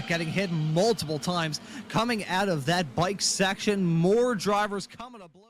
Getting hit multiple times coming out of that bike section. More drivers coming to blows.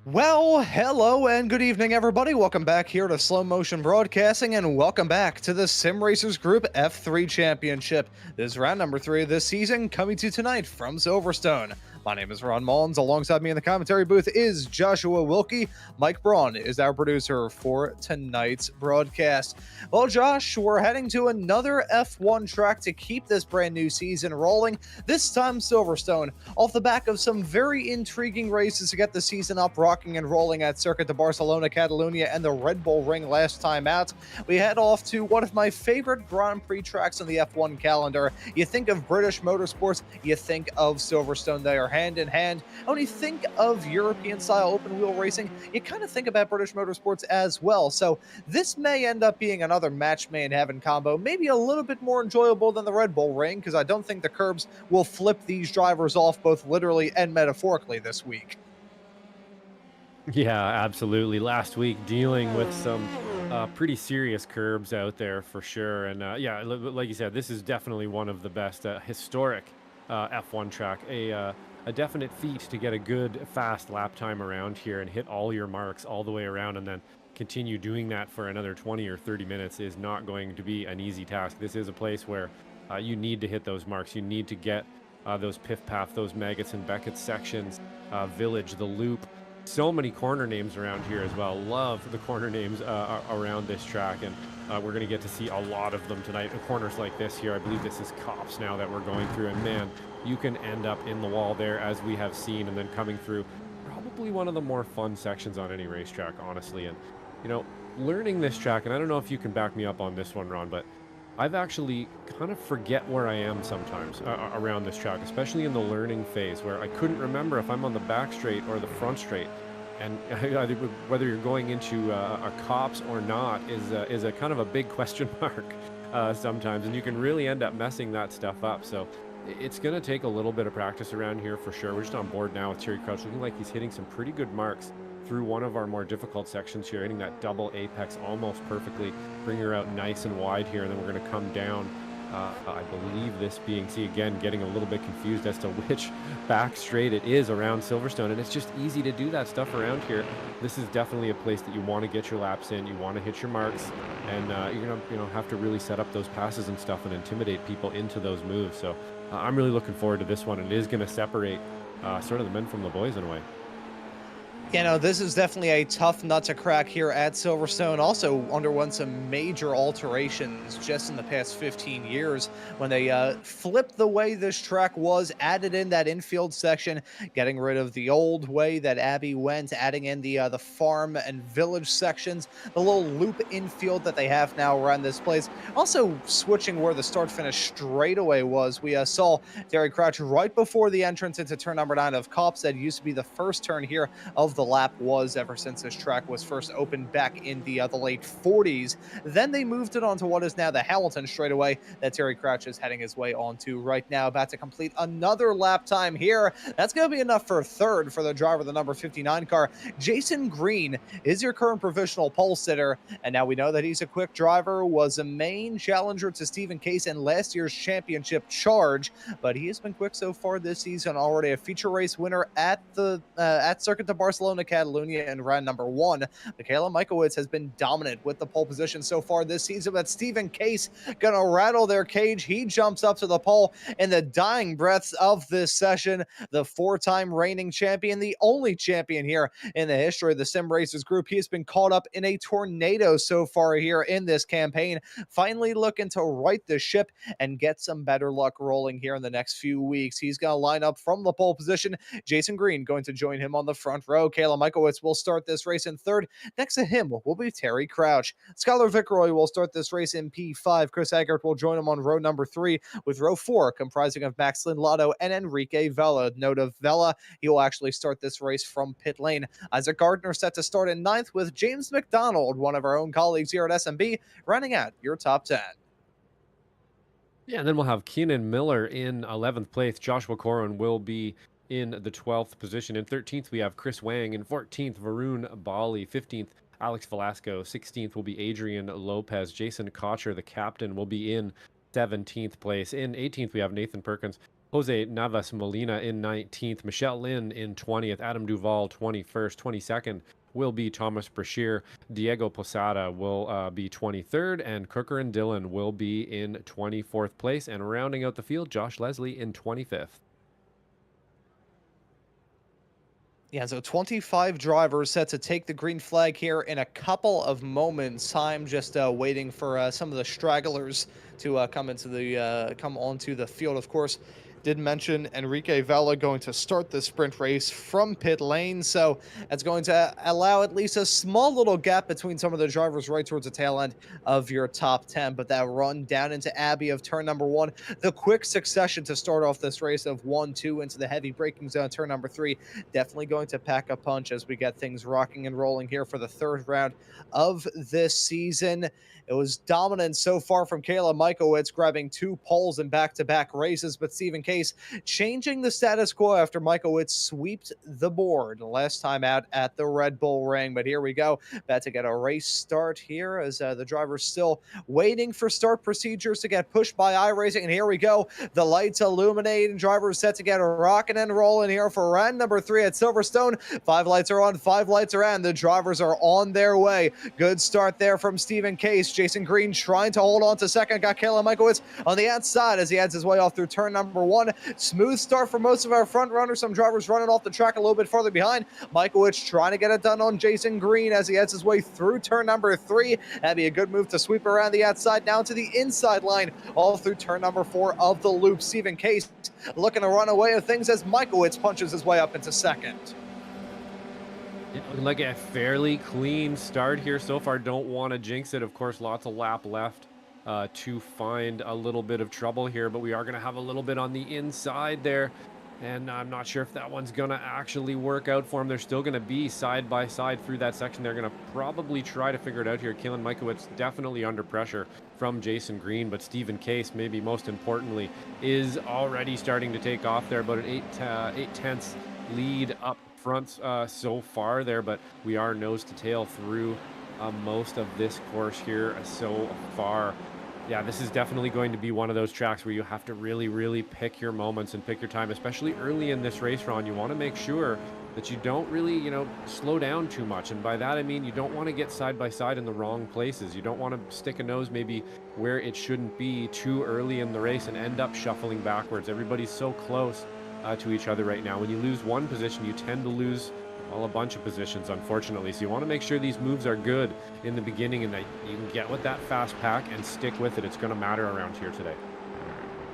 Well, hello and good evening, everybody. Welcome back here to Slow Motion Broadcasting, and welcome back to the Sim Racers Group F3 Championship. This is round number 3 of this season, coming to you tonight from Silverstone. My name is Ron Maunz. Alongside me in the commentary booth is Joshua Wilkie. Mike Braun is our producer for tonight's broadcast. Well, Josh, we're heading to another F1 track to keep this brand new season rolling, this time Silverstone, off the back of some very intriguing races to get the season up, rocking and rolling at Circuit de Barcelona, Catalunya, and the Red Bull Ring last time out. We head off to one of my favorite Grand Prix tracks on the F1 calendar. You think of British motorsports, you think of Silverstone. They are hand in hand. And when you think of European style open wheel racing, you kind of think about British motorsports as well. So this may end up being another match made in heaven combo, maybe a little bit more enjoyable than the Red Bull Ring, because I don't think the curbs will flip these drivers off both literally and metaphorically this week. Yeah, absolutely. Last week, dealing with some pretty serious curbs out there for sure. And yeah, like you said, this is definitely one of the best historic F1 track. A definite feat to get a good fast lap time around here and hit all your marks all the way around, and then continue doing that for another 20 or 30 minutes is not going to be an easy task. This is a place where you need to hit those marks. You need to get those Piff Path, those Maggots and Beckett sections, Village, the Loop. So many corner names around here as well. Love the corner names around this track, and we're going to get to see a lot of them tonight. Corners like this here, I believe this is Cops now that we're going through, and man, you can end up in the wall there as we have seen, and then coming through probably one of the more fun sections on any racetrack, honestly. And you know, learning this track, and I don't know if you can back me up on this one, Ron, but I've actually kind of forget where I am sometimes around this track, especially in the learning phase where I couldn't remember if I'm on the back straight or the front straight. And whether you're going into a Cops or not is a kind of a big question mark sometimes, and you can really end up messing that stuff up. So it's going to take a little bit of practice around here for sure. We're just on board now with Terry Crouch, looking like he's hitting some pretty good marks through one of our more difficult sections here, hitting that double apex almost perfectly, bring her out nice and wide here, and then we're going to come down. I believe this being, see again, getting a little bit confused as to which back straight it is around Silverstone, and it's just easy to do that stuff around here. This is definitely a place that you want to get your laps in, you want to hit your marks, and you're going to have to really set up those passes and stuff and intimidate people into those moves. So I'm really looking forward to this one. It is going to separate sort of the men from the boys in a way. You know, this is definitely a tough nut to crack here at Silverstone. Also underwent some major alterations just in the past 15 years when they flipped the way this track was, added in that infield section, getting rid of the old way that Abbey went, adding in the farm and village sections, the little loop infield that they have now around this place. Also switching where the start-finish straightaway was. We saw Derek Crouch right before the entrance into turn number 9 of Cops. That used to be the first turn here of the lap was ever since this track was first opened back in the late 40s. Then they moved it onto what is now the Hamilton straightaway that Terry Crouch is heading his way onto right now, about to complete another lap time here. That's going to be enough for third for the driver of the number 59 car. Jason Green is your current provisional pole sitter, and now we know that he's a quick driver, was a main challenger to Stephen Case in last year's championship charge, but he has been quick so far this season, already a feature race winner at the Circuit de Barcelona, Catalunya in round number 1. Michaela Michaelwitz has been dominant with the pole position so far this season, but Stephen Case gonna rattle their cage. He jumps up to the pole in the dying breaths of this session. The 4-time reigning champion, the only champion here in the history of the Sim Racers group. He has been caught up in a tornado so far here in this campaign, finally looking to right the ship and get some better luck rolling here in the next few weeks. He's gonna line up from the pole position. Jason Green going to join him on the front row. Kayla Michaelwitz will start this race in third. Next to him will be Terry Crouch. Skylar Vickroy will start this race in P5. Chris Eggert will join him on row number 3, with row 4 comprising of Max Lotto and Enrique Vela. Note of Vela, he will actually start this race from pit lane. Isaac Gardner set to start in 9th, with James McDonald, one of our own colleagues here at SMB, running out your top 10. Yeah, and then we'll have Keenan Miller in 11th place. Joshua Corwin will be in the 12th position. In 13th, we have Chris Wang. In 14th, Varun Bali. 15th, Alex Velasco. 16th will be Adrian Lopez. Jason Cotcher, the captain, will be in 17th place. In 18th, we have Nathan Perkins. Jose Navas Molina in 19th. Michelle Lynn in 20th. Adam Duval, 21st. 22nd will be Thomas Brashear. Diego Posada will be 23rd. And Crooker and Dillon will be in 24th place. And rounding out the field, Josh Leslie in 25th. Yeah, so 25 drivers set to take the green flag here in a couple of moments. Time just waiting for some of the stragglers to come onto the field. Of course, did mention Enrique Vela going to start the sprint race from pit lane, so it's going to allow at least a small little gap between some of the drivers right towards the tail end of your top 10. But that run down into Abbey of turn number one, the quick succession to start off this race of 1-2 into the heavy braking zone, turn number three, definitely going to pack a punch as we get things rocking and rolling here for the third round of this season. It was dominant so far from Kayla Michowicz, grabbing 2 poles in back-to-back races, but Stephen Case changing the status quo after Michowicz swept the board last time out at the Red Bull Ring. But here we go, about to get a race start here as the driver's still waiting for start procedures to get pushed by iRacing. And here we go, the lights illuminating, drivers set to get rocking and rolling here for round number 3 at Silverstone. 5 lights are on, 5 lights are on. The drivers are on their way. Good start there from Stephen Case. Jason Green trying to hold on to second. Got Kayla Michowicz on the outside as he adds his way off through turn number 1. Smooth start for most of our front runners. Some drivers running off the track a little bit farther behind. Michowicz trying to get it done on Jason Green as he heads his way through turn number 3. That'd be a good move to sweep around the outside now to the inside line, all through turn number 4 of the loop. Stephen Case looking to run away with things as Michowicz punches his way up into second. Looking like a fairly clean start here so far. Don't want to jinx it. Of course, lots of lap left to find a little bit of trouble here, but we are going to have a little bit on the inside there. And I'm not sure if that one's going to actually work out for him. They're still going to be side by side through that section. They're going to probably try to figure it out here. Kayla Michowicz definitely under pressure from Jason Green, but Stephen Case, maybe most importantly, is already starting to take off there. About an 8/10 lead up front so far there, but we are nose to tail through most of this course here so far. Yeah, this is definitely going to be one of those tracks where you have to really pick your moments and pick your time, especially early in this race, Ron. You want to make sure that you don't really, slow down too much. And by that, I mean, you don't want to get side by side in the wrong places. You don't want to stick a nose maybe where it shouldn't be too early in the race and end up shuffling backwards. Everybody's so close to each other right now. When you lose one position, you tend to lose a bunch of positions, unfortunately. So you want to make sure these moves are good in the beginning and that you can get with that fast pack and stick with it. It's going to matter around here today.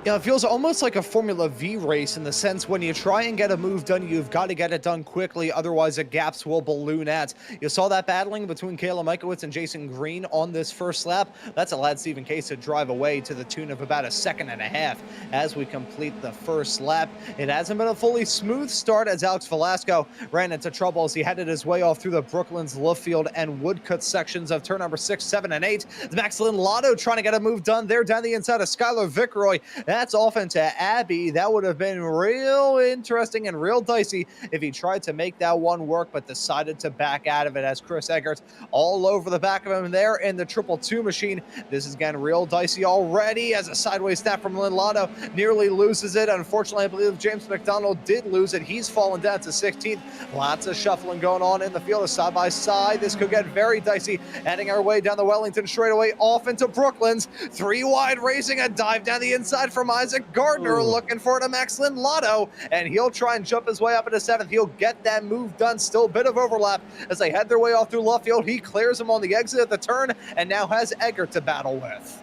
Yeah, it feels almost like a Formula V race in the sense when you try and get a move done, you've got to get it done quickly, otherwise the gaps will balloon out. You saw that battling between Kayla Michowicz and Jason Green on this first lap. That's allowed Stephen Case to drive away to the tune of about 1.5 seconds as we complete the first lap. It hasn't been a fully smooth start as Alex Velasco ran into trouble as he headed his way off through the Brooklands, Luffield, and Woodcut sections of turn number 6, 7, and 8. Max Lotto trying to get a move done there down the inside of Skylar Vickroy. That's off into Abbey. That would have been real interesting and real dicey if he tried to make that one work, but decided to back out of it as Chris Eggert all over the back of him there in the 222 machine. This is getting real dicey already as a sideways snap from Lynn Lotto nearly loses it. Unfortunately, I believe James McDonald did lose it. He's fallen down to 16th. Lots of shuffling going on in the field of side by side. This could get very dicey, heading our way down the Wellington straightaway off into Brooklands. 3 wide racing, a dive down the inside from Isaac Gardner. Looking for it to Max Lotto, and he'll try and jump his way up into 7th. He'll get that move done. Still a bit of overlap as they head their way off through Luffield. He clears him on the exit of the turn and now has Eggert to battle with.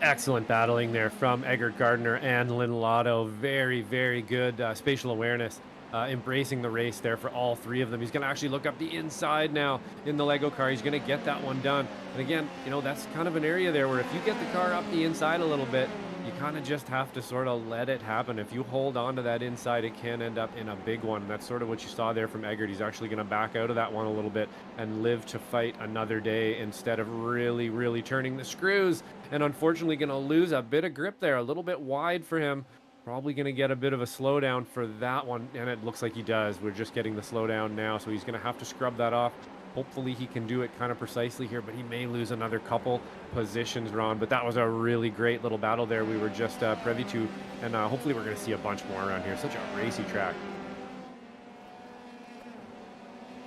Excellent battling there from Eggert Gardner and Lynn Lotto. Very good spatial awareness. Embracing the race there for all 3 of them. He's going to actually look up the inside now in the Lego car. He's going to get that one done. And again, that's kind of an area there where if you get the car up the inside a little bit, you kind of just have to sort of let it happen. If you hold on to that inside, it can end up in a big one. That's sort of what you saw there from Eggert. He's actually going to back out of that one a little bit and live to fight another day instead of really turning the screws. And unfortunately going to lose a bit of grip there, a little bit wide for him. Probably going to get a bit of a slowdown for that one, and it looks like he does. We're just getting the slowdown now, so he's going to have to scrub that off. Hopefully he can do it kind of precisely here, but he may lose another couple positions, Ron. But that was a really great little battle there we were just privy to, and hopefully we're going to see a bunch more around here. Such a racy track.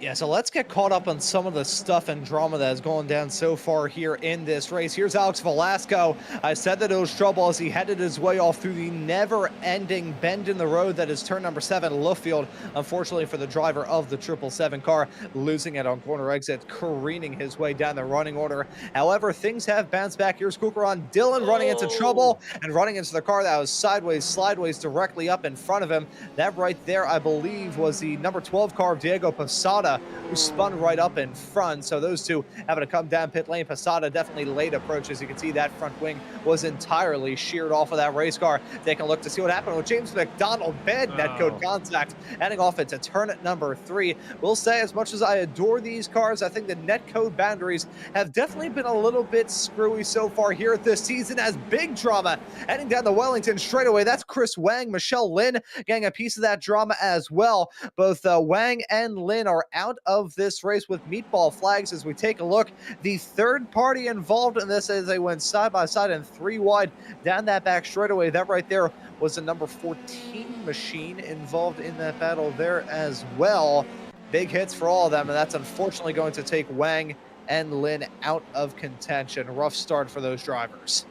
Yeah, so let's get caught up on some of the stuff and drama that has gone down so far here in this race. Here's Alex Velasco. I said that it was trouble as he headed his way off through the never-ending bend in the road that is turn number 7, Luffield. Unfortunately for the driver of the 777 car, losing it on corner exit, careening his way down the running order. However, things have bounced back. Here's Kukaran Dillon running into Oh, trouble and running into the car that was sideways, slideways directly up in front of him. That right there, I believe, was the number 12 car of Diego Posada, who spun right up in front. So those two having to come down pit lane. Posada definitely late approach. As you can see, that front wing was entirely sheared off of that race car. Taking a look to see what happened with James McDonald. Bad netcode oh. contact, heading off into turn at number 3. We'll say, as much as I adore these cars, I think the netcode boundaries have definitely been a little bit screwy so far here this season, as big drama heading down the Wellington straightaway. That's Chris Wang. Michelle Lin getting a piece of that drama as well. Both Wang and Lin are out of this race with meatball flags. As we take a look, the third party involved in this, as they went side by side and 3 wide down that back straightaway. That right there was the number 14 machine involved in that battle there as well. Big hits for all of them, and that's unfortunately going to take Wang and Lin out of contention. Rough start for those drivers.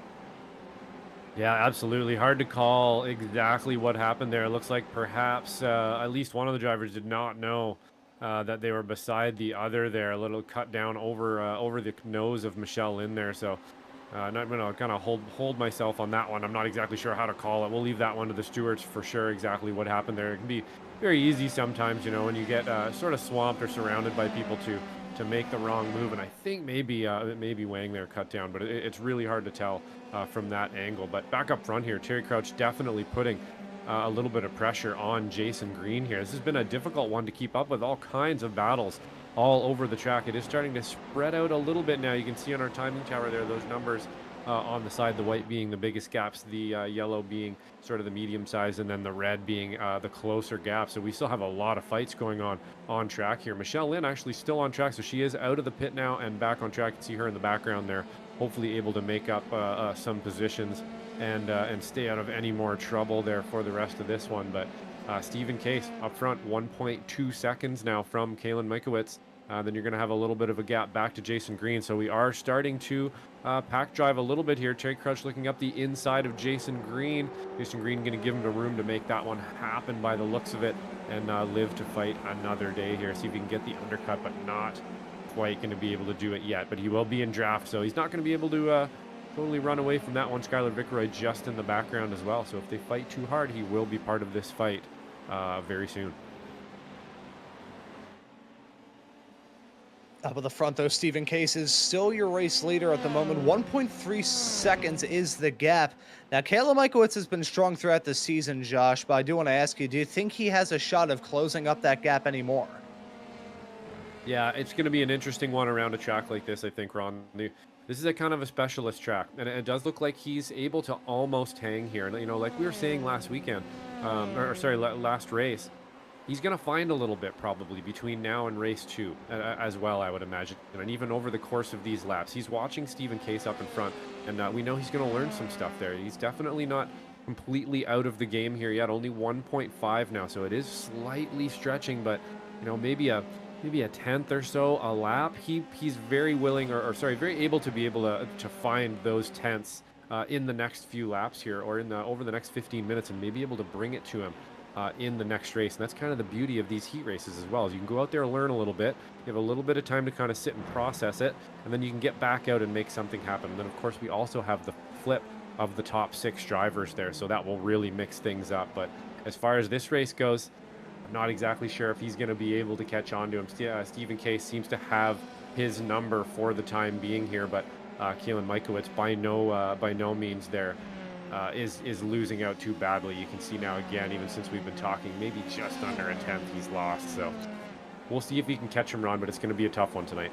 Yeah, absolutely. Hard to call exactly what happened there. It looks like perhaps at least one of the drivers did not know that they were beside the other there. A little cut down over the nose of Michelle in there. So not gonna kind of hold myself on that one. I'm not exactly sure how to call it. We'll leave that one to the stewards for sure. Exactly what happened there. It can be very easy sometimes, you know, when you get sort of swamped or surrounded by people to make the wrong move. And I think maybe Wang there cut down, but it's really hard to tell from that angle. But back up front here, Terry Crouch definitely putting a little bit of pressure on Jason Green here. This has been a difficult one to keep up with, all kinds of battles all over the track. It is starting to spread out a little bit now. You can see on our timing tower there, those numbers on the side, the white being the biggest gaps, the yellow being sort of the medium size, and then the red being the closer gap. So we still have a lot of fights going on track here. Michelle Lin actually still on track, so she is out of the pit now and back on track. You can see her in the background there, hopefully able to make up some positions and stay out of any more trouble there for the rest of this one. But Stephen Case up front, 1.2 seconds now from Kalen Mikowitz. Then you're going to have a little bit of a gap back to Jason Green. So we are starting to pack drive a little bit here. Terry Crouch looking up the inside of Jason Green. Jason Green going to give him the room to make that one happen by the looks of it, and live to fight another day here. See if he can get the undercut, but not quite going to be able to do it yet. But he will be in draft, so he's not going to be able to totally run away from that one. Skylar Vickeroy just in the background as well. So if they fight too hard, he will be part of this fight very soon. Up at the front, though, Stephen Case is still your race leader at the moment. 1.3 seconds is the gap. Now, Kayla Mikowitz has been strong throughout the season, Josh, but I do want to ask you, do you think he has a shot of closing up that gap anymore? Yeah, it's going to be an interesting one around a track like this, I think, Ron. This is a kind of a specialist track, and it does look like he's able to almost hang here. You know, like we were saying last weekend, last race, he's going to find a little bit probably between now and race 2 as well, I would imagine. And even over the course of these laps, he's watching Stephen Case up in front, and we know he's going to learn some stuff there. He's definitely not completely out of the game here yet, only 1.5 now, so it is slightly stretching, but, you know, maybe a tenth or so a lap. He's very willing, very able to be able to find those tenths in the next few laps here, or over the next 15 minutes, and maybe able to bring it to him in the next race. And that's kind of the beauty of these heat races as well, is you can go out there and learn a little bit. You have a little bit of time to kind of sit and process it, and then you can get back out and make something happen. And then of course we also have the flip of the top 6 drivers there, so that will really mix things up. But as far as this race goes, I'm not exactly sure if he's going to be able to catch on to him. Stephen Case seems to have his number for the time being here, but Keelan Mikowitz by no means there is losing out too badly. You can see now again, even since we've been talking, maybe just under a tenth he's lost. So we'll see if he can catch him, Ron, but it's going to be a tough one tonight.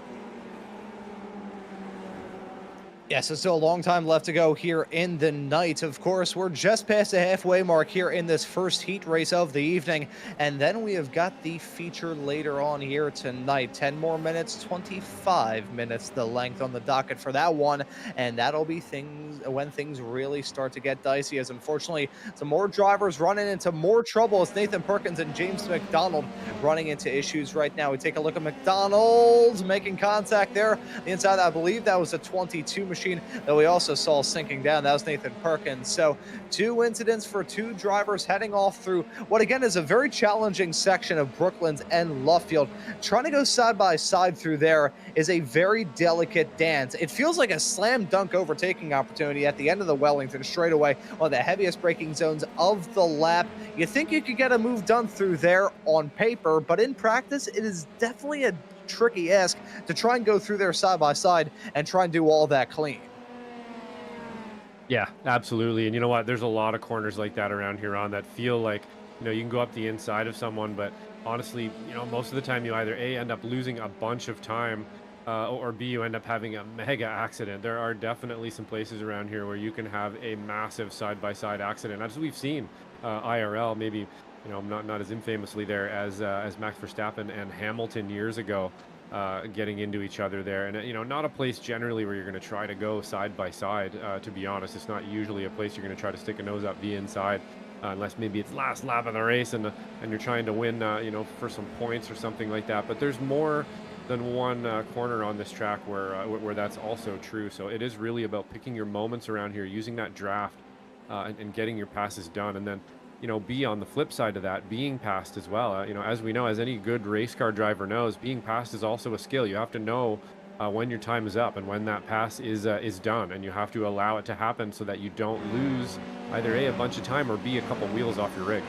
Yes, it's still a long time left to go here in the night. Of course, we're just past the halfway mark here in this first heat race of the evening. And then we have got the feature later on here tonight. 10 more minutes, 25 minutes, the length on the docket for that one. And that'll be things when things really start to get dicey, as unfortunately, some more drivers running into more trouble. It's Nathan Perkins and James McDonald running into issues right now. We take a look at McDonald making contact there. The inside, I believe that was a 22 machine that we also saw sinking down. That was Nathan Perkins. So 2 incidents for 2 drivers heading off through what again is a very challenging section of Brooklands and Luffield. Trying to go side by side through there is a very delicate dance. It feels like a slam dunk overtaking opportunity at the end of the Wellington straightaway, one of the heaviest braking zones of the lap. You think you could get a move done through there on paper, but in practice, it is definitely a tricky ask to try and go through there side by side and try and do all that clean. Yeah, absolutely. And you know what? There's a lot of corners like that around here on that feel like, you can go up the inside of someone, but honestly, most of the time you either A, end up losing a bunch of time, or B, you end up having a mega accident. There are definitely some places around here where you can have a massive side-by-side accident, as we've seen IRL, maybe, not as infamously there as Max Verstappen and Hamilton years ago. Getting into each other there, and not a place generally where you're going to try to go side by side. To be honest, it's not usually a place you're going to try to stick a nose up the inside, unless maybe it's last lap of the race and you're trying to win, for some points or something like that. But there's more than one corner on this track where that's also true. So it is really about picking your moments around here, using that draft, and getting your passes done, and then be on the flip side of that, being passed as well. As we know, as any good race car driver knows, being passed is also a skill. You have to know when your time is up and when that pass is done, and you have to allow it to happen so that you don't lose either A, a bunch of time, or B, a couple wheels off your rig.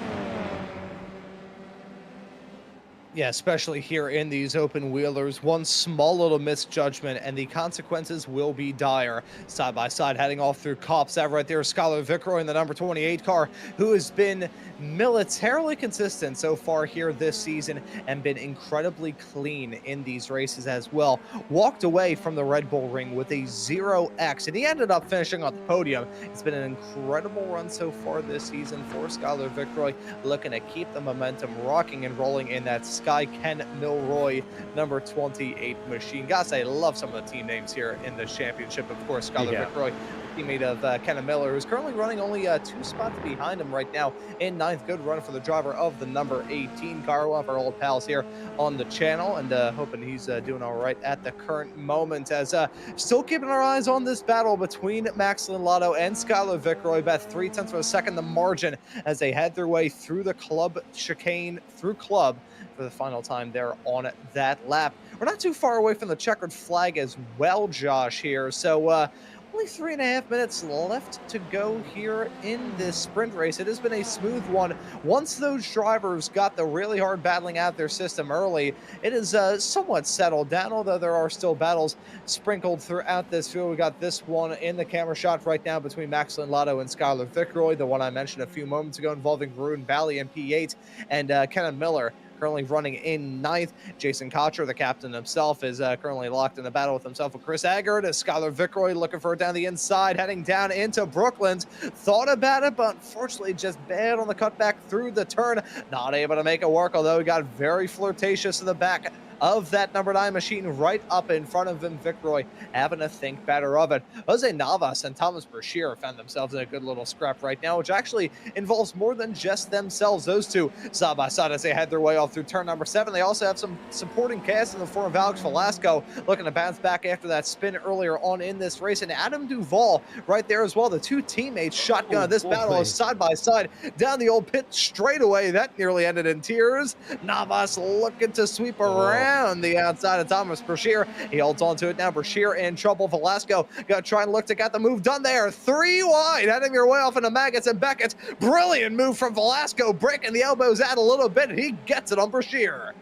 Yeah, especially here in these open wheelers, one small little misjudgment and the consequences will be dire. Side by side, heading off through Cops. That right there, Skylar Vickroy in the number 28 car, who has been militarily consistent so far here this season and been incredibly clean in these races as well. Walked away from the Red Bull ring with a 0x, and he ended up finishing on the podium. It's been an incredible run so far this season for Skylar Vickroy, looking to keep the momentum rocking and rolling in that Sky Ken Milroy number 28 machine. Gotta say, I love some of the team names here in the championship. Of course, Skylar Vickroy, teammate of Ken Miller, who's currently running only 2 spots behind him right now in 9th. Good run for the driver of the number 18 car, one of our old pals here on the channel, and hoping he's doing all right at the current moment, as still keeping our eyes on this battle between Max Lotto and Skylar Vickroy. About 0.3 of a second the margin as they head their way through the club chicane through club for the final time there on that lap. We're not too far away from the checkered flag as well, Josh, here. So only 3.5 minutes left to go here in this sprint race. It has been a smooth one. Once those drivers got the really hard battling out their system early, it is somewhat settled down, although there are still battles sprinkled throughout this field. We got this one in the camera shot right now between Max Lotto and Skylar Vickroy, the one I mentioned a few moments ago involving Braun Bally in P8, and Kenan Miller currently running in 9th. Jason Cotcher, the captain himself, is currently locked in a battle with himself with Chris Aggard. Skylar Vickroy looking for it down the inside, heading down into Brooklands. Thought about it, but unfortunately just bad on the cutback through the turn. Not able to make it work, although he got very flirtatious in the back of that number 9 machine right up in front of him. Vickroy having to think better of it. Jose Navas and Thomas Brashear found themselves in a good little scrap right now, which actually involves more than just themselves. Those two side by side as they head their way off through turn number 7. They also have some supporting cast in the form of Alex Velasco looking to bounce back after that spin earlier on in this race, and Adam Duvall right there as well. The two teammates shotgun this battle is side by side down the old pit straightaway. That nearly ended in tears. Navas looking to sweep around the outside of Thomas Brashear. He holds on to it now. Brashear in trouble. Velasco got to try and look to get the move done there. 3 wide, heading their way off into Maggots and Beckett. Brilliant move from Velasco, breaking the elbows out a little bit, and he gets it on Brashear.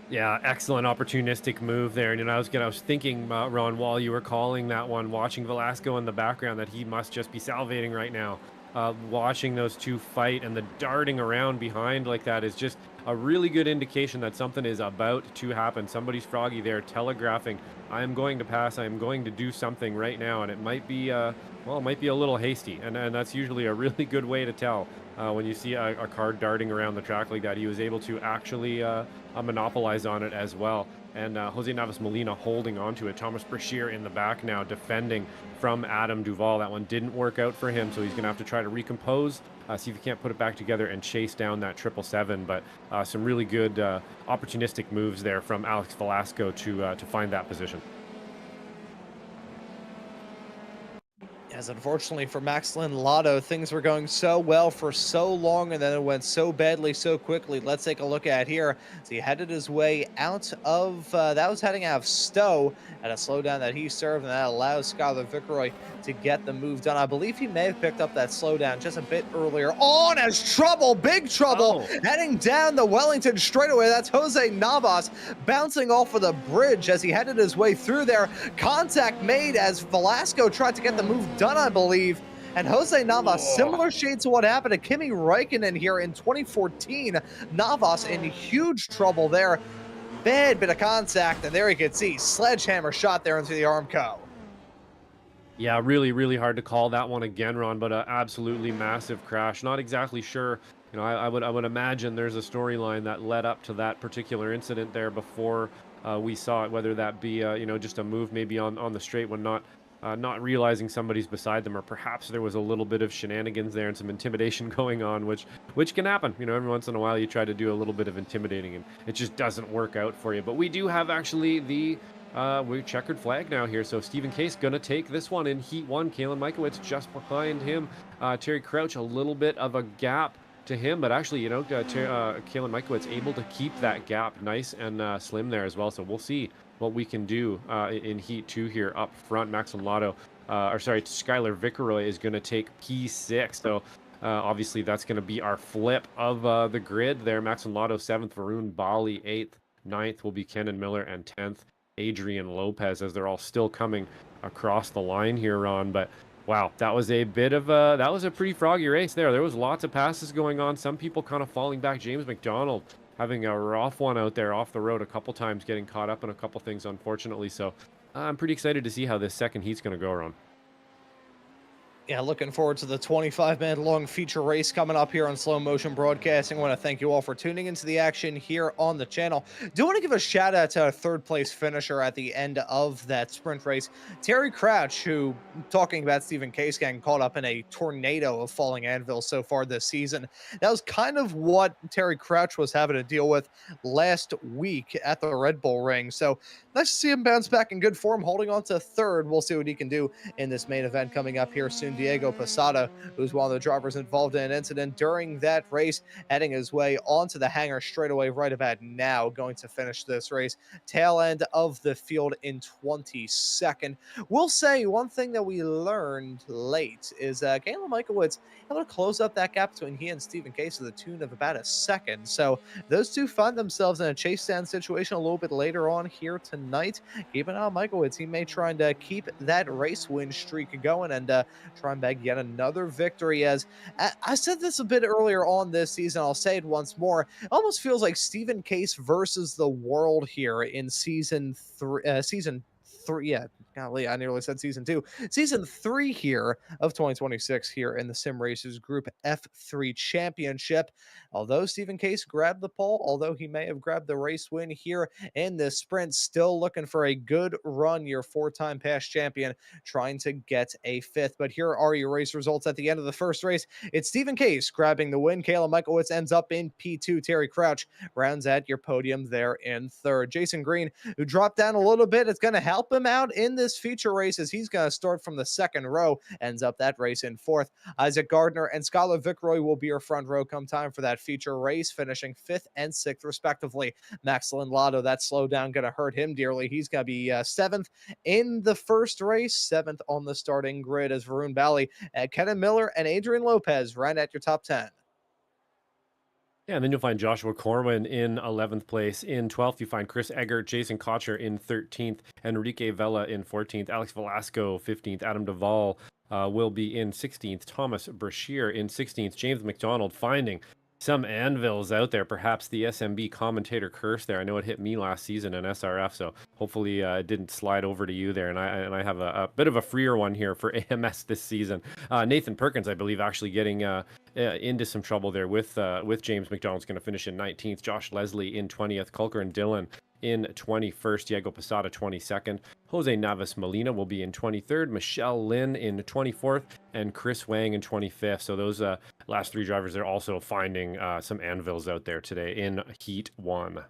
Yeah, excellent opportunistic move there. And I was thinking, Ron, while you were calling that one, watching Velasco in the background, that he must just be salivating right now. watching those two fight and the darting around behind like that is just a really good indication that something is about to happen. Somebody's froggy there telegraphing, I am going to pass, I am going to do something right now. And it might be, well, it might be a little hasty. And that's usually a really good way to tell when you see a car darting around the track like that. He was able to actually monopolize on it as well. And Jose Navas Molina holding onto it. Thomas Brashear in the back now defending from Adam Duvall. That one didn't work out for him, so he's going to have to try to recompose, see if he can't put it back together and chase down that 777. But some really good opportunistic moves there from Alex Velasco to find that position. As unfortunately for Max Lotto, things were going so well for so long, and then it went so badly so quickly. Let's take a look at here. So he headed his way out of, that was heading out of Stowe at a slowdown that he served, and that allows Skylar Viceroy to get the move done. I believe he may have picked up that slowdown just a bit earlier on as trouble, big trouble, heading down the Wellington straightaway. That's Jose Navas bouncing off of the bridge as he headed his way through there. Contact made as Velasco tried to get the move done, I believe. And Jose Navas, similar shade to what happened to Kimi Räikkönen here in 2014. Navas in huge trouble there. Bad bit of contact, and there you can see sledgehammer shot there into the Armco. Yeah, really, really hard to call that one again, Ron, but an absolutely massive crash. Not exactly sure. You know, I would imagine there's a storyline that led up to that particular incident there before we saw it, whether that be you know, just a move maybe on the straight when not realizing somebody's beside them, or perhaps there was a little bit of shenanigans there and some intimidation going on, which can happen. You know, every once in a while you try to do a little bit of intimidating and it just doesn't work out for you. But we do have actually the we checkered flag now here. So Stephen Case gonna take this one in Heat 1. Kalen Mikowitz just behind him. Terry Crouch a little bit of a gap to him, but actually, you know, Kalen Mikowitz able to keep that gap nice and slim there as well. So we'll see what we can do in Heat 2 here up front. Max Lotto, or sorry, Skylar Viceroy is going to take P6. So obviously that's going to be our flip of the grid there. Max Lotto 7th, Varun Bali 8th, 9th will be Kenan Miller, and 10th Adrian Lopez, as they're all still coming across the line here, Ron. But wow, that was a bit of a, that was a pretty froggy race there. There was lots of passes going on. Some people kind of falling back. James McDonald having a rough one out there off the road a couple times, getting caught up in a couple things, unfortunately. So I'm pretty excited to see how this second heat's going to go, Ron. Yeah, looking forward to the 25-minute long feature race coming up here on Slow Motion Broadcasting. I want to thank you all for tuning into the action here on the channel. Do want to give a shout out to our third place finisher at the end of that sprint race, Terry Crouch, who, talking about Stephen Case getting caught up in a tornado of falling anvils so far this season. That was kind of what Terry Crouch was having to deal with last week at the Red Bull Ring. So nice to see him bounce back in good form, holding on to third. We'll see what he can do in this main event coming up here soon. Diego Posada, who's one of the drivers involved in an incident during that race, heading his way onto the hangar straightaway right about now, going to finish this race. Tail end of the field in 22nd. We'll say one thing that we learned late is Kalen Mikowitz able to close up that gap between he and Stephen Case to the tune of about a second. So those two find themselves in a chase down situation a little bit later on here tonight. Keep an eye on Mikowitz. He may try and keep that race win streak going and try and bag yet another victory. As I said this a bit earlier on this season, I'll say it once more. It almost feels like Stephen Case versus the world here in season three. Yeah, golly, I nearly said season 2. Season 3 here of 2026 here in the Sim Racers Group F3 Championship. Although Stephen Case grabbed the pole, although he may have grabbed the race win here in this sprint, still looking for a good run, your 4-time past champion, trying to get a 5th. But here are your race results at the end of the first race. It's Stephen Case grabbing the win. Kayla Mikowitz ends up in P2. Terry Crouch rounds at your podium there in 3rd. Jason Green, who dropped down a little bit, it's going to help him out in this feature race as he's going to start from the 2nd row, ends up that race in 4th. Isaac Gardner and Skylar Viceroy will be your front row come time for that feature race, finishing 5th and 6th respectively. Max Lotto, that slowdown going to hurt him dearly. He's going to be 7th in the first race, 7th on the starting grid as Varun Bali, Kenan Miller, and Adrian Lopez ran at your top 10. Yeah, and then you'll find Joshua Corwin in 11th place. In 12th, you find Chris Eggert, Jason Cotcher in 13th, Enrique Vela in 14th, Alex Velasco 15th, Adam Duvall will be in 16th. Thomas Brashear in 16th. James McDonald finding some anvils out there. Perhaps the SMB commentator curse there. I know it hit me last season in SRF, so hopefully it didn't slide over to you there. And I have a bit of a freer one here for AMS this season. Nathan Perkins, I believe, actually getting into some trouble there with James McDonald's going to finish in 19th. Josh Leslie in 20th. Culker and Dillon in 21st. Diego Posada 22nd. Jose Navas Molina will be in 23rd. Michelle Lin in 24th. And Chris Wang in 25th. So those last three drivers are also finding some anvils out there today in Heat 1.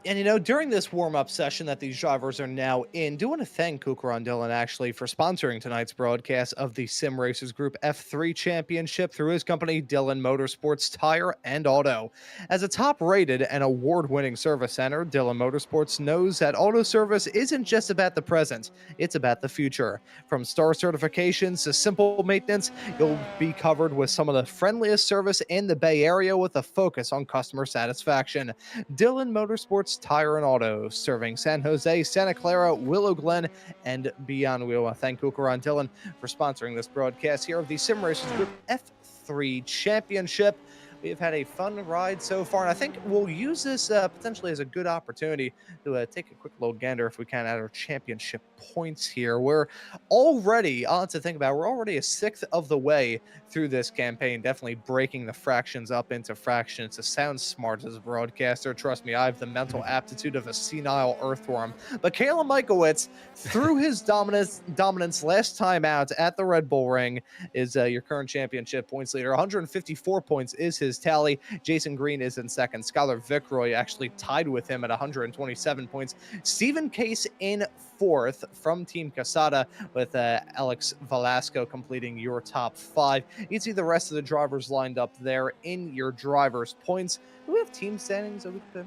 And during this warm-up session that these drivers are now in, do want to thank Cooker on Dillon actually for sponsoring tonight's broadcast of the Sim Racers Group F3 Championship through his company, Dillon Motorsports Tire and Auto. As a top-rated and award-winning service center, Dillon Motorsports knows that auto service isn't just about the present, it's about the future. From star certifications to simple maintenance, you'll be covered with some of the friendliest service in the Bay Area with a focus on customer satisfaction. Dillon Motorsports Tire and Auto, serving San Jose, Santa Clara, Willow Glen, and beyond. We want to thank Cooker on Dillon for sponsoring this broadcast here of the Sim Racers Group F3 Championship. We have had a fun ride so far, and I think we'll use this potentially as a good opportunity to take a quick little gander, if we can, at our championship points here. We're already, to think about, we're already a sixth of the way through this campaign, definitely breaking the fractions up into fractions to sound smart as a broadcaster. Trust me, I have the mental aptitude of a senile earthworm. But Kayla Michaelwitz, through his dominance last time out at the Red Bull Ring, is your current championship points leader. 154 points is his tally. Jason Green is in second. Skylar Vickroy actually tied with him at 127 points. Stephen Case in fourth from Team Casada, with Alex Velasco completing your top five. You can see the rest of the drivers lined up there in your drivers' points. Do we have team standings that we could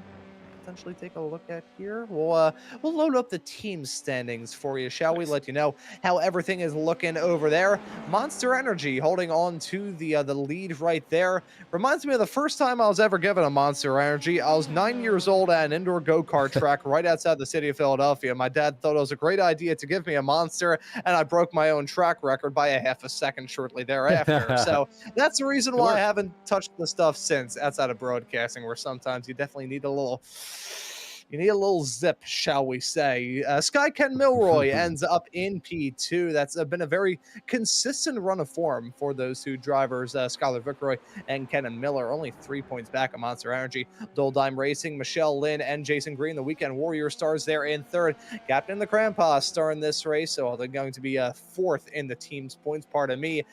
potentially take a look at here? We'll load up the team standings for you, shall we? Nice. Let you know how everything is looking over there. Monster Energy holding on to the lead right there. Reminds me of the first time I was ever given a Monster Energy. I was 9 years old at an indoor go-kart track right outside the city of Philadelphia. My dad thought it was a great idea to give me a Monster, and I broke my own track record by a half a second shortly thereafter. So that's the reason why I haven't touched the stuff since, outside of broadcasting, where sometimes you definitely need a little zip, shall we say. Sky Ken Milroy ends up in P2. That's been a very consistent run of form for those two drivers, Skylar Vickroy and Kenan Miller, only 3 points back at Monster Energy. Doldime Racing, Michelle Lynn, and Jason Green, the Weekend Warrior stars there in third. Captain the Crampas star in this race, so they're going to be fourth in the team's points, pardon me.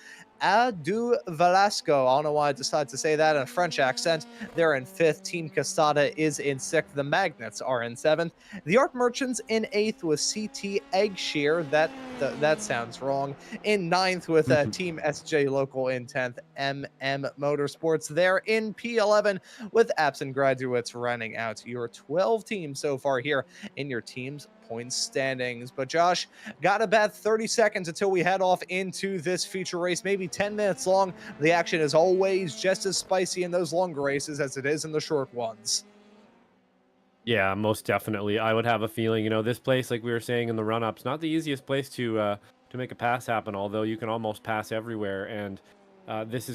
Adu Velasco, I don't know why I decided to say that in a French accent. They're in fifth. Team Casada is in sixth. The Magnets are in seventh. The Art Merchants in eighth with CT Eggshear. That sounds wrong. In ninth with Team SJ Local in 10th. MM Motorsports there in P11 with Absent Graduates running out your 12 teams so far here in your team's points standings. But Josh, got about 30 seconds until we head off into this feature race, maybe 10 minutes long. The action is always just as spicy in those longer races as it is in the short ones. Yeah, most definitely. I would have a feeling, this place, like we were saying in the run-ups, not the easiest place to make a pass happen, although you can almost pass everywhere. And this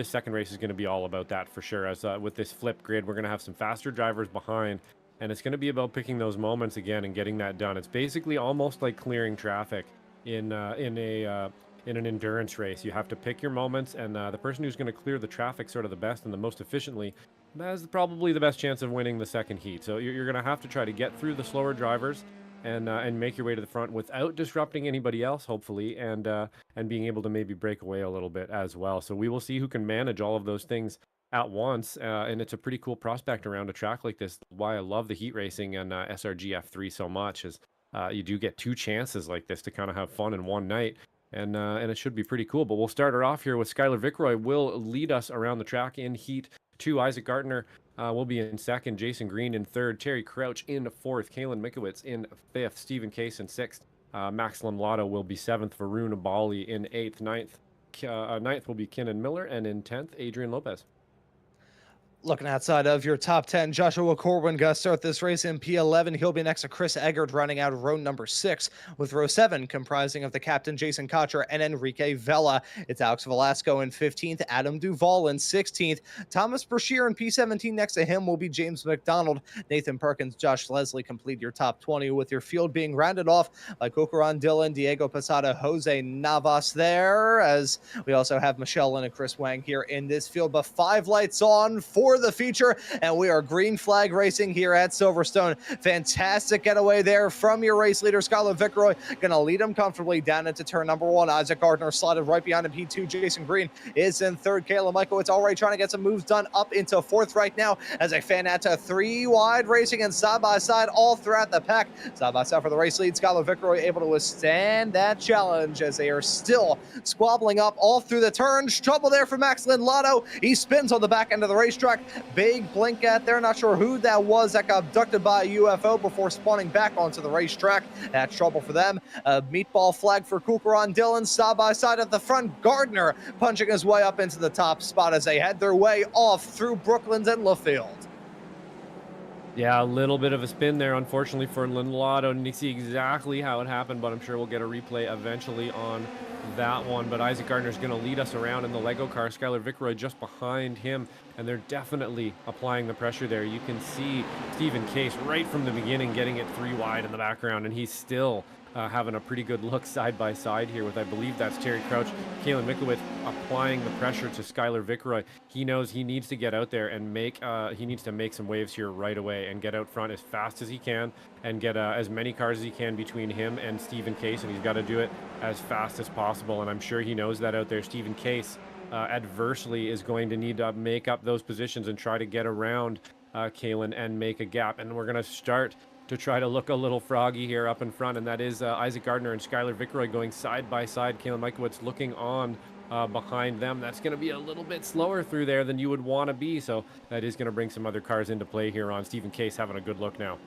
second race is gonna be all about that for sure. As with this flip grid, we're gonna have some faster drivers behind, and it's gonna be about picking those moments again and getting that done. It's basically almost like clearing traffic in an endurance race. You have to pick your moments, and the person who's going to clear the traffic sort of the best and the most efficiently has probably the best chance of winning the second heat. So you're going to have to try to get through the slower drivers and make your way to the front without disrupting anybody else, hopefully, and being able to maybe break away a little bit as well. So we will see who can manage all of those things at once, and it's a pretty cool prospect around a track like this. Why I love the heat racing and SRG F3 so much is you do get two chances like this to kind of have fun in one night. And it should be pretty cool. But we'll start it off here with Skylar Vickroy will lead us around the track in Heat 2. Isaac Gardner will be in second. Jason Green in third. Terry Crouch in fourth. Kalen Mikowitz in fifth. Stephen Case in sixth. Max Lamlotto will be seventh. Varun Abali in eighth. Ninth will be Kenan Miller. And in 10th, Adrian Lopez. Looking outside of your top 10, Joshua Corwin going to start this race in P11. He'll be next to Chris Eggert, running out of row number 6, with row 7 comprising of the captain Jason Cotcher and Enrique Vela. It's Alex Velasco in 15th, Adam Duvall in 16th, Thomas Brashear in P17. Next to him will be James McDonald, Nathan Perkins, Josh Leslie. Complete your top 20 with your field being rounded off by Kukuran Dillon, Diego Posada, Jose Navas there, as we also have Michelle Lynn and Chris Wang here in this field. But 5 lights on for the feature, and we are green flag racing here at Silverstone. Fantastic getaway there from your race leader, Skylar Vickroy, gonna lead him comfortably down into turn number 1. Isaac Gardner slotted right behind him. P2, Jason Green is in 3rd. Kayla Michaelwitz already trying to get some moves done up into 4th right now, as they fan out to 3 wide racing and side by side all throughout the pack. Side by side for the race lead, Skylar Vickroy able to withstand that challenge, as they are still squabbling up all through the turns. Trouble there for Max Lindlato. He spins on the back end of the racetrack. Big blink out there. Not sure who that was that got abducted by a UFO before spawning back onto the racetrack. That's trouble for them. A meatball flag for Kukuran Dillon. Side by side at the front, Gardner punching his way up into the top spot as they head their way off through Brooklands and Luffield. Yeah, a little bit of a spin there, unfortunately, for Lindlato. And you see exactly how it happened, but I'm sure we'll get a replay eventually on that one. But Isaac Gardner's going to lead us around in the Lego car. Skylar Vickroy just behind him, and they're definitely applying the pressure there. You can see Stephen Case right from the beginning getting it 3 wide in the background, and he's still having a pretty good look side by side here with, I believe that's Terry Crouch, Kalen Mikowitz applying the pressure to Skylar Vickroy. He knows he needs to get out there and make some waves here right away and get out front as fast as he can and get as many cars as he can between him and Stephen Case, and he's got to do it as fast as possible, and I'm sure he knows that out there. Stephen Case adversely is going to need to make up those positions and try to get around Kalen and make a gap, and we're going to start to try to look a little froggy here up in front, and that is Isaac Gardner and Skylar Vickroy going side by side. Kalen Mikowitz looking on behind them. That's going to be a little bit slower through there than you would want to be, so that is going to bring some other cars into play here on. Stephen Case having a good look now.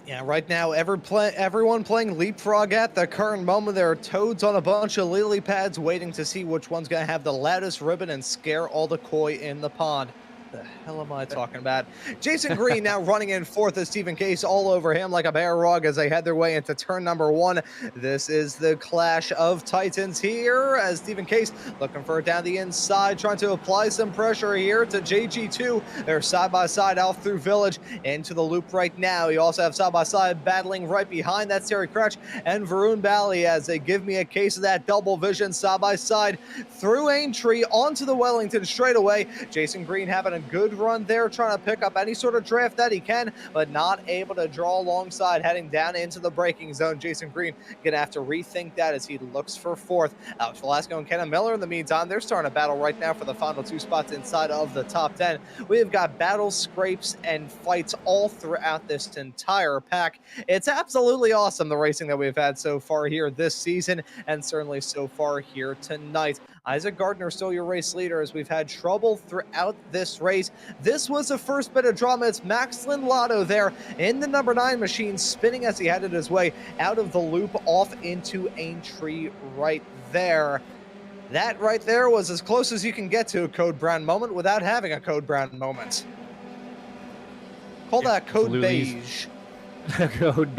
Yeah, right now, everyone playing leapfrog at the current moment. There are toads on a bunch of lily pads waiting to see which one's going to have the loudest ribbon and scare all the koi in the pond. The hell am I talking about? Jason Green now running in 4th as Stephen Case all over him like a bear rug as they head their way into turn number 1. This is the clash of titans here as Stephen Case looking for it down the inside, trying to apply some pressure here to JG2. They're side by side out through Village into the loop right now. You also have side by side battling right behind. That's Terry Crouch and Varun Bali as they give me a case of that double vision side by side through Aintree onto the Wellington straightaway. Jason Green having a good run there, trying to pick up any sort of draft that he can, but not able to draw alongside, heading down into the braking zone. Jason Green gonna have to rethink that as he looks for 4th. Alex Velasco and Kenna Miller in the meantime, they're starting a battle right now for the final 2 spots inside of the top 10. We've got battles, scrapes, and fights all throughout this entire pack. It's absolutely awesome, the racing that we've had so far here this season, and certainly so far here tonight. Isaac Gardner still your race leader as we've had trouble throughout this race. This was the first bit of drama. It's Max Lindlato there in the number 9 machine, spinning as he headed his way out of the loop off into Aintree right there. That right there was as close as you can get to a Code Brown moment without having a Code Brown moment. Call that Code Beige. Code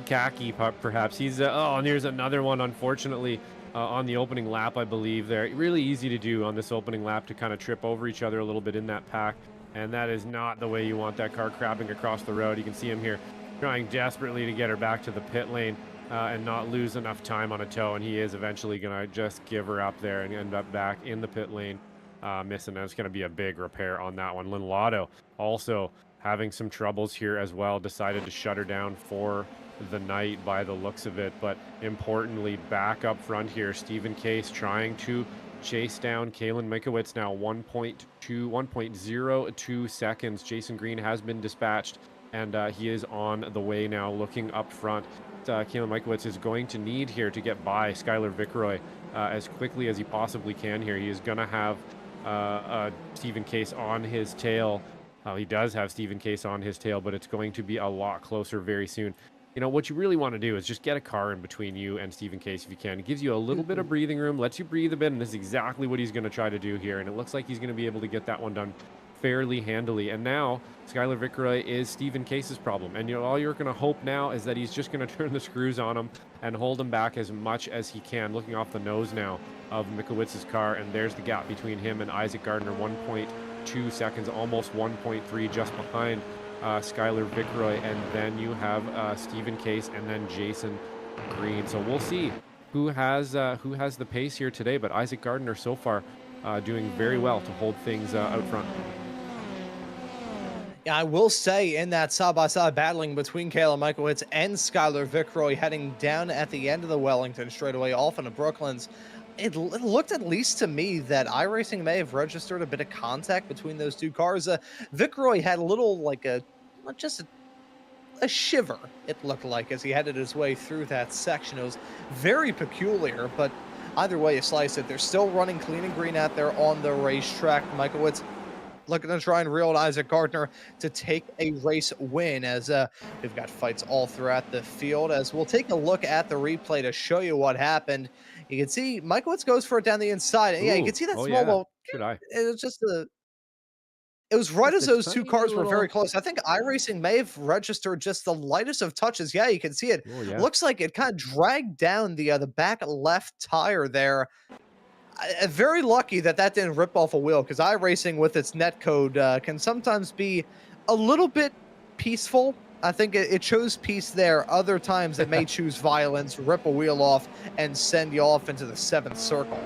Khaki, perhaps. He's oh, and here's another one, unfortunately. On the opening lap, I believe. They're really easy to do on this opening lap, to kind of trip over each other a little bit in that pack, and that is not the way you want that car crabbing across the road. You can see him here trying desperately to get her back to the pit lane and not lose enough time on a toe, and he is eventually going to just give her up there and end up back in the pit lane, missing. That's going to be a big repair on that one. Lindlato also having some troubles here as well, decided to shut her down for the night by the looks of it. But importantly, back up front here, Stephen Case trying to chase down Kalen Mikowitz now. 1.02 seconds. Jason Green has been dispatched, and he is on the way now, looking up front. Kalen Mikowitz is going to need here to get by Skylar Vickroy as quickly as he possibly can here. He is going to have Stephen Case on his tail. He does have Stephen Case on his tail, but it's going to be a lot closer very soon. what you really want to do is just get a car in between you and Stephen Case if you can. It gives you a little bit of breathing room, lets you breathe a bit, and this is exactly what he's going to try to do here. And it looks like he's going to be able to get that one done fairly handily. And now Skylar Vickroy is Stephen Case's problem. And all you're going to hope now is that he's just going to turn the screws on him and hold him back as much as he can. Looking off the nose now of Mikowitz's car, and there's the gap between him and Isaac Gardner, 1.2 seconds, almost 1.3, just behind Skylar Vickroy, and then you have Stephen Case and then Jason Green. So we'll see who has the pace here today. But Isaac Gardner so far doing very well to hold things out front. Yeah, I will say in that side-by-side battling between Kayla Michaelwitz and Skylar Vickroy heading down at the end of the Wellington straightaway off into Brooklands, it looked at least to me that iRacing may have registered a bit of contact between those two cars. Vickroy had a little, like just a shiver, it looked like, as he headed his way through that section. It was very peculiar, but either way you slice it, they're still running clean and green out there on the racetrack. Michaelwitz looking to try and reel in Isaac Gardner to take a race win, as we've got fights all throughout the field. As we'll take a look at the replay to show you what happened. You can see Michaelwitz goes for it down the inside. And yeah, you Ooh, can see that oh small yeah, ball. should I? It was just a it was right Just as a those two tiny cars were very little. close. I think iRacing may have registered just the lightest of touches. Yeah, you can see it. Oh yeah. Looks like it kind of dragged down the back left tire there. Very lucky that that didn't rip off a wheel, because iRacing with its net code can sometimes be a little bit peaceful. I think it chose peace there. Other times it may choose violence, rip a wheel off, and send you off into the 7th circle.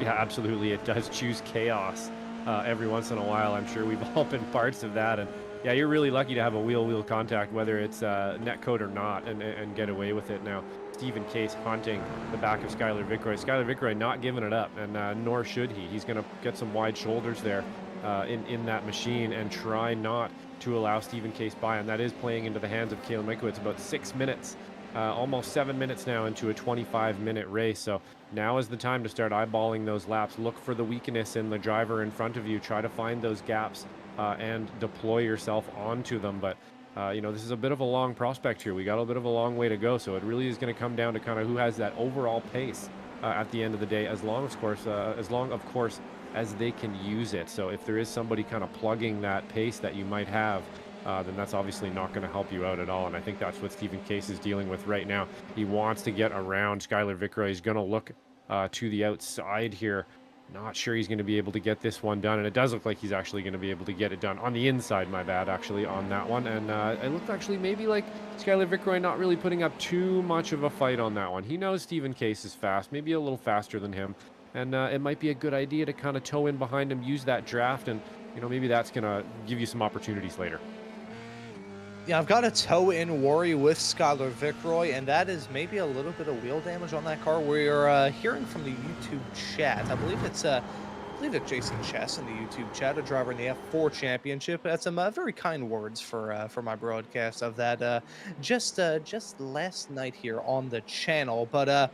Yeah, absolutely. It does choose chaos every once in a while. I'm sure we've all been parts of that. And yeah, you're really lucky to have a wheel-wheel contact, whether it's netcode or not, and get away with it. Now, Stephen Case haunting the back of Skylar Vickroy. Skylar Vickroy not giving it up, and nor should he. He's going to get some wide shoulders there in that machine and try not to allow Stephen Case by. And that is playing into the hands of Kayla Mikowitz. About 6 minutes, almost 7 minutes now into a 25-minute race. So now is the time to start eyeballing those laps. Look for the weakness in the driver in front of you. Try to find those gaps and deploy yourself onto them. But this is a bit of a long prospect here. We got a bit of a long way to go. So it really is going to come down to kind of who has that overall pace at the end of the day, as long, of course, as they can use it. So if there is somebody kind of plugging that pace that you might have, then that's obviously not going to help you out at all. And I think that's what Stephen Case is dealing with right now. He wants to get around Skylar Vickroy. He's going to look to the outside here. Not sure he's going to be able to get this one done. And it does look like he's actually going to be able to get it done on the inside, my bad, actually, on that one. And it looked actually maybe like Skylar Vickroy not really putting up too much of a fight on that one. He knows Stephen Case is fast, maybe a little faster than him. And it might be a good idea to kind of toe in behind him, use that draft, and, maybe that's going to give you some opportunities later. Yeah, I've got a toe-in worry with Skylar Vickroy, and that is maybe a little bit of wheel damage on that car. We're hearing from the YouTube chat. I believe it's Jason Chess in the YouTube chat, a driver in the F4 Championship. That's some very kind words for my broadcast of that just last night here on the channel. But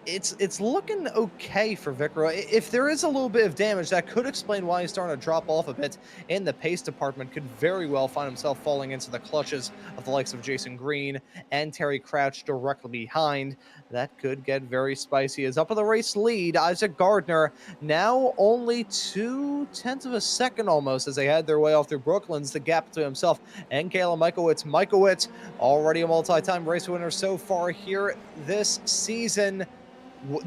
it's looking okay for Vickroy. If there is a little bit of damage, that could explain why he's starting to drop off a bit in the pace department. Could very well find himself falling into the clutches of the likes of Jason Green and Terry Crouch directly behind. That could get very spicy. As up in the race lead, Isaac Gardner, now only 0.2 of a second almost as they head their way off through Brooklands. The gap to himself and Kayla Michaelwitz. Michaelwitz, already a multi-time race winner so far here this season.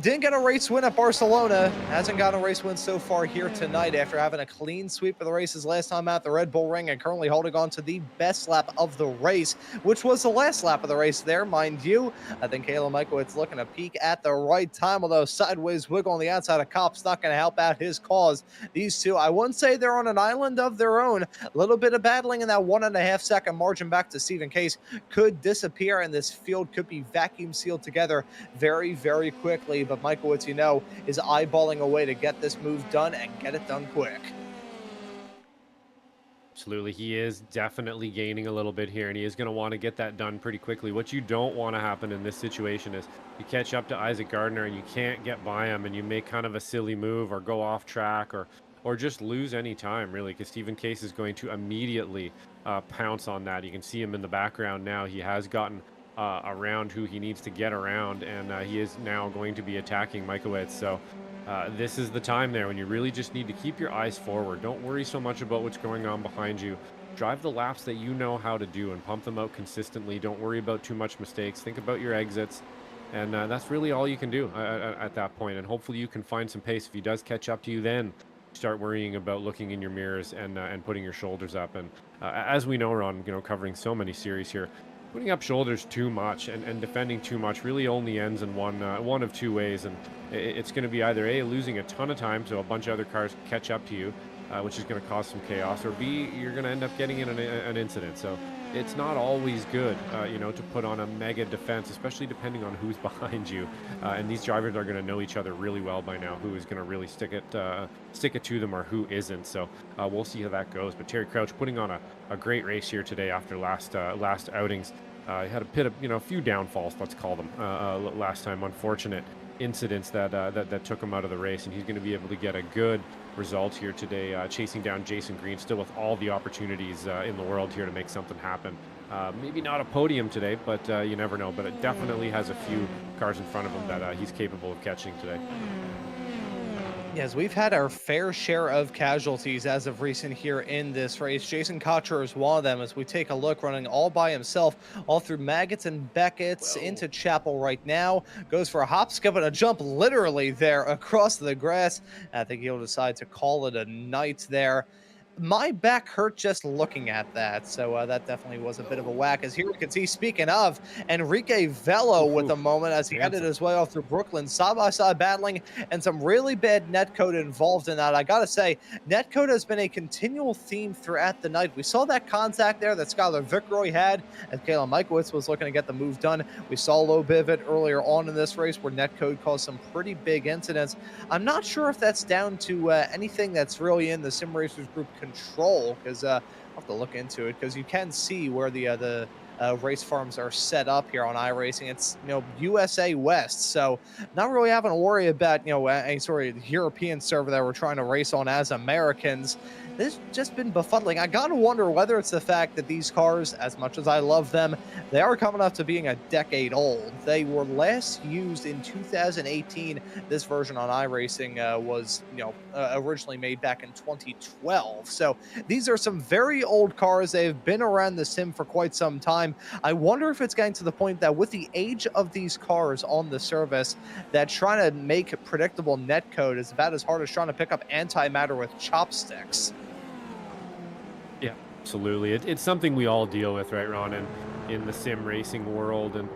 Didn't get a race win at Barcelona. Hasn't gotten a race win so far here tonight after having a clean sweep of the races last time out the Red Bull Ring, and currently holding on to the best lap of the race, which was the last lap of the race there, mind you. I think Kayla Michaelwitz looking to peak at the right time, although sideways wiggle on the outside of Cop's not going to help out his cause. These two, I wouldn't say they're on an island of their own. A little bit of battling in that 1.5 second margin back to Stephen Case could disappear, and this field could be vacuum sealed together very, very quickly. But Michaelwitz, is eyeballing a way to get this move done and get it done quick. Absolutely. He is definitely gaining a little bit here, and he is going to want to get that done pretty quickly. What you don't want to happen in this situation is you catch up to Isaac Gardner and you can't get by him, and you make kind of a silly move or go off track or or just lose any time, really, because Stephen Case is going to immediately pounce on that. You can see him in the background now. He has gotten around who he needs to get around, and he is now going to be attacking Mikowitz. So this is the time there when you really just need to keep your eyes forward. Don't worry so much about what's going on behind you. Drive the laps that you know how to do and pump them out consistently. Don't worry about too much mistakes. Think about your exits. And that's really all you can do at that point. And hopefully you can find some pace. If he does catch up to you, then start worrying about looking in your mirrors and putting your shoulders up. And as we know, Ron, covering so many series here, putting up shoulders too much and defending too much really only ends in one of two ways. And it's going to be either A, losing a ton of time so a bunch of other cars catch up to you, which is going to cause some chaos, or B, you're going to end up getting in an incident. So it's not always good, to put on a mega defense, especially depending on who's behind you. And these drivers are going to know each other really well by now, who is going to really stick it to them or who isn't. So we'll see how that goes. But Terry Crouch putting on a great race here today after last outings. He had a few downfalls, let's call them, last time. Unfortunate incidents that took him out of the race, and he's going to be able to get a good result here today, chasing down Jason Green, still with all the opportunities in the world here to make something happen. Maybe not a podium today, but you never know. But it definitely has a few cars in front of him that he's capable of catching today. Yes, we've had our fair share of casualties as of recent here in this race. Jason Cotcher is one of them as we take a look, running all by himself, all through Maggots and Beckett's into Chapel right now. Goes for a hop, skip, and a jump literally there across the grass. I think he'll decide to call it a night there. My back hurt just looking at that, so that definitely was a bit of a whack. As here we can see, speaking of, Enrique Velo with a moment as he ended his way off through Brooklyn, side-by-side battling, and some really bad netcode involved in that. I gotta say, netcode has been a continual theme throughout the night. We saw that contact there that Skylar Vickroy had as Kayla Mikowitz was looking to get the move done. We saw a little bit of it earlier on in this race where netcode caused some pretty big incidents. I'm not sure if that's down to anything that's really in the Sim Racers Group control, because I'll have to look into it, because you can see where the race farms are set up here on iRacing. It's USA West, so not really having to worry about any sort of European server that we're trying to race on as Americans. This just been befuddling. I gotta wonder whether it's the fact that these cars, as much as I love them, they are coming up to being a decade old. They were last used in 2018. This version on iRacing was originally made back in 2012. So these are some very old cars. They've been around the sim for quite some time. I wonder if it's getting to the point that with the age of these cars on the service, that trying to make predictable netcode is about as hard as trying to pick up antimatter with chopsticks. Yeah, absolutely. It's something we all deal with, right, Ron? And in the sim racing world, and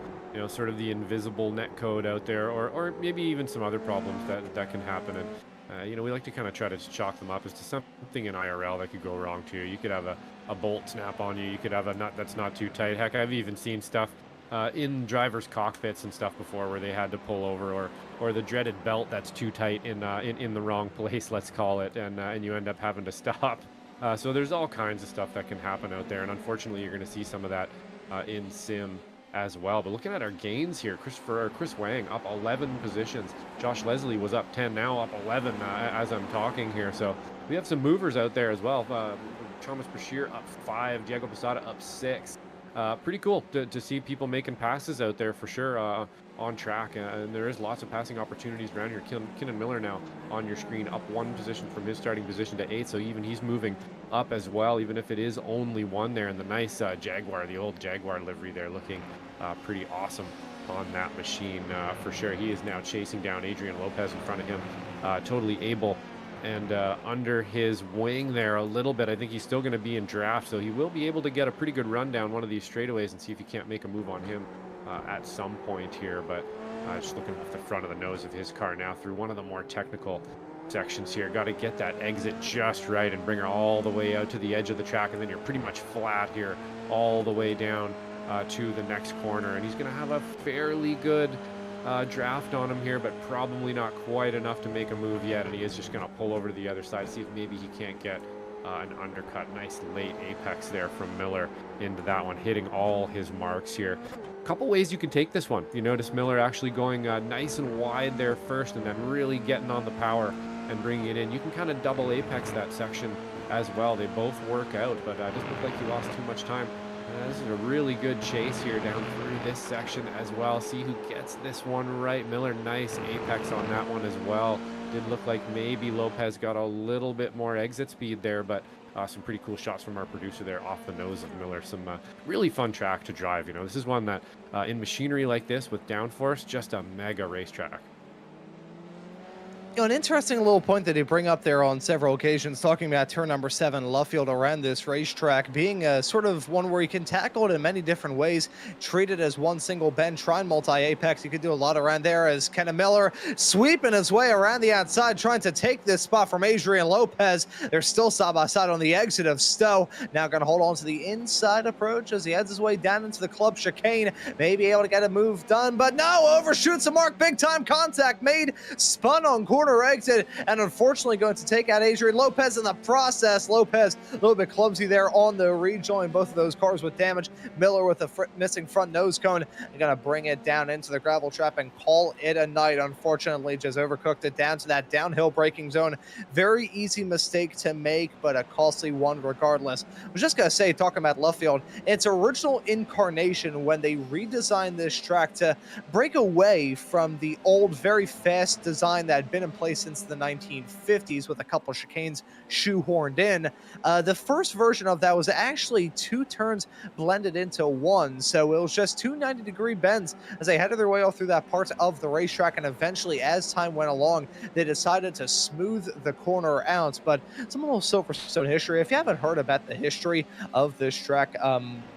sort of the invisible netcode out there, or maybe even some other problems that can happen. And we like to kind of try to chalk them up as to something in IRL that could go wrong too. You could have a bolt snap on you. You could have a nut that's not too tight. Heck, I've even seen stuff in drivers' cockpits and stuff before where they had to pull over, or the dreaded belt that's too tight in the wrong place, let's call it, and you end up having to stop. So there's all kinds of stuff that can happen out there, and unfortunately, you're going to see some of that in sim as well. But looking at our gains here, Chris Wang up 11 positions. Josh Leslie was up 10, now up 11 as I'm talking here. So we have some movers out there as well. Thomas Bashir up 5, Diego Posada up 6. Pretty cool to see people making passes out there for sure on track, and there is lots of passing opportunities around here. Kinnan Miller now on your screen, up 1 position from his starting position to 8, so even he's moving up as well, even if it is only 1 there. And the nice Jaguar, the old Jaguar livery there, looking pretty awesome on that machine for sure. He is now chasing down Adrian Lopez in front of him, totally able and under his wing there a little bit. I think he's still going to be in draft, so he will be able to get a pretty good run down one of these straightaways and see if he can't make a move on him at some point here. But just looking at the front of the nose of his car now through one of the more technical sections here. Got to get that exit just right and bring her all the way out to the edge of the track, and then you're pretty much flat here all the way down to the next corner. And he's going to have a fairly good draft on him here, but probably not quite enough to make a move yet. And he is just going to pull over to the other side, see if maybe he can't get an undercut. Nice late apex there from Miller into that one, hitting all his marks here. A couple ways you can take this one. You notice Miller actually going nice and wide there first, and then really getting on the power and bringing it in. You can kind of double apex that section as well. They both work out, but it doesn't look like he lost too much time. This is a really good chase here down through this section as well. See who gets this one right. Miller, nice apex on that one as well. Did look like maybe Lopez got a little bit more exit speed there, but some pretty cool shots from our producer there off the nose of Miller. Some really fun track to drive. You know, this is one that in machinery like this with downforce, just a mega racetrack. You know, an interesting little point that you bring up there on several occasions, talking about turn number 7, Luffield around this racetrack, being a sort of one where you can tackle it in many different ways, treat it as one single bend, try and multi-apex. You could do a lot around there as Kenna Miller sweeping his way around the outside, trying to take this spot from Adrian Lopez. They're still side by side on the exit of Stowe. Now going to hold on to the inside approach as he heads his way down into the club chicane. Maybe able to get a move done, but no, overshoots the mark. Big time contact made, spun on corner exit, and unfortunately going to take out Adrian Lopez in the process. Lopez a little bit clumsy there on the rejoin. Both of those cars with damage. Miller with a missing front nose cone. They're going to bring it down into the gravel trap and call it a night. Unfortunately, just overcooked it down to that downhill braking zone. Very easy mistake to make, but a costly one regardless. I was just going to say, talking about Luffield, its original incarnation when they redesigned this track to break away from the old, very fast design that had been in place since the 1950s with a couple chicanes shoehorned in. The first version of that was actually 2 turns blended into one, so it was just 2 90-degree bends as they headed their way all through that part of the racetrack, and eventually, as time went along, they decided to smooth the corner out. But some little Silverstone history, if you haven't heard about the history of this track,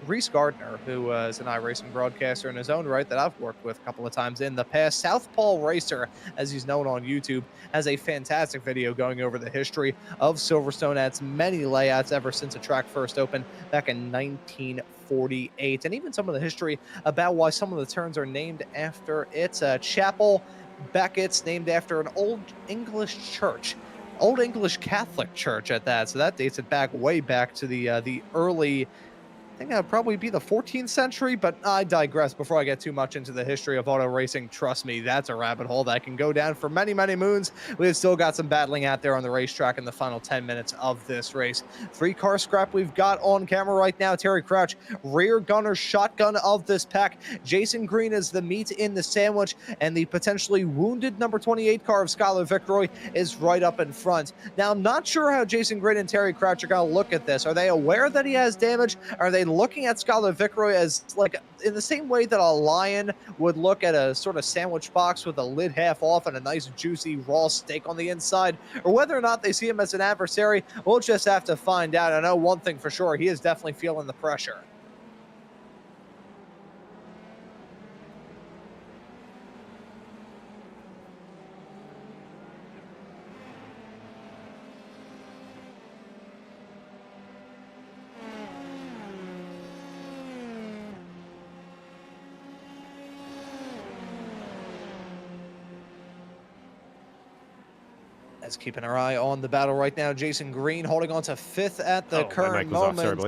Reese Gardner, who is an iRacing broadcaster in his own right that I've worked with a couple of times in the past, Southpaw Racer, as he's known on YouTube, has a fantastic video going over the history of Silverstone at its many layouts ever since the track first opened back in 1948, and even some of the history about why some of the turns are named after it. Chapel Beckett's named after an old English church, old English Catholic church at that, so that dates it back way back to the early, I think that would probably be the 14th century, but I digress before I get too much into the history of auto racing. Trust me, that's a rabbit hole that can go down for many, many moons. We've still got some battling out there on the racetrack in the final 10 minutes of this race. 3-car scrap we've got on camera right now. Terry Crouch, rear gunner shotgun of this pack. Jason Green is the meat in the sandwich, and the potentially wounded number 28 car of Skylar Vicroy is right up in front. Now, I'm not sure how Jason Green and Terry Crouch are going to look at this. Are they aware that he has damage? Are they looking at Skylar Vicroy as like in the same way that a lion would look at a sort of sandwich box with a lid half off and a nice juicy raw steak on the inside, or whether or not they see him as an adversary? We'll just have to find out. I know one thing for sure, he is definitely feeling the pressure. As keeping our eye on the battle right now, Jason Green holding on to 5th at the current moment.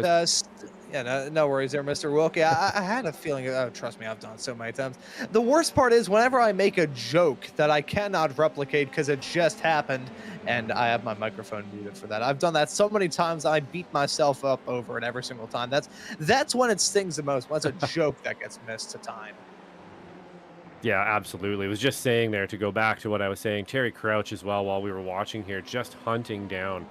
Yeah, no worries there, Mr. Wilkie. I had a feeling, trust me, I've done it so many times. The worst part is whenever I make a joke that I cannot replicate because it just happened, and I have my microphone muted for that. I've done that so many times, I beat myself up over it every single time. That's when it stings the most, when it's a joke that gets missed to time. Yeah, absolutely. I was just saying there, to go back to what I was saying, Terry Crouch as well, while we were watching here, just hunting down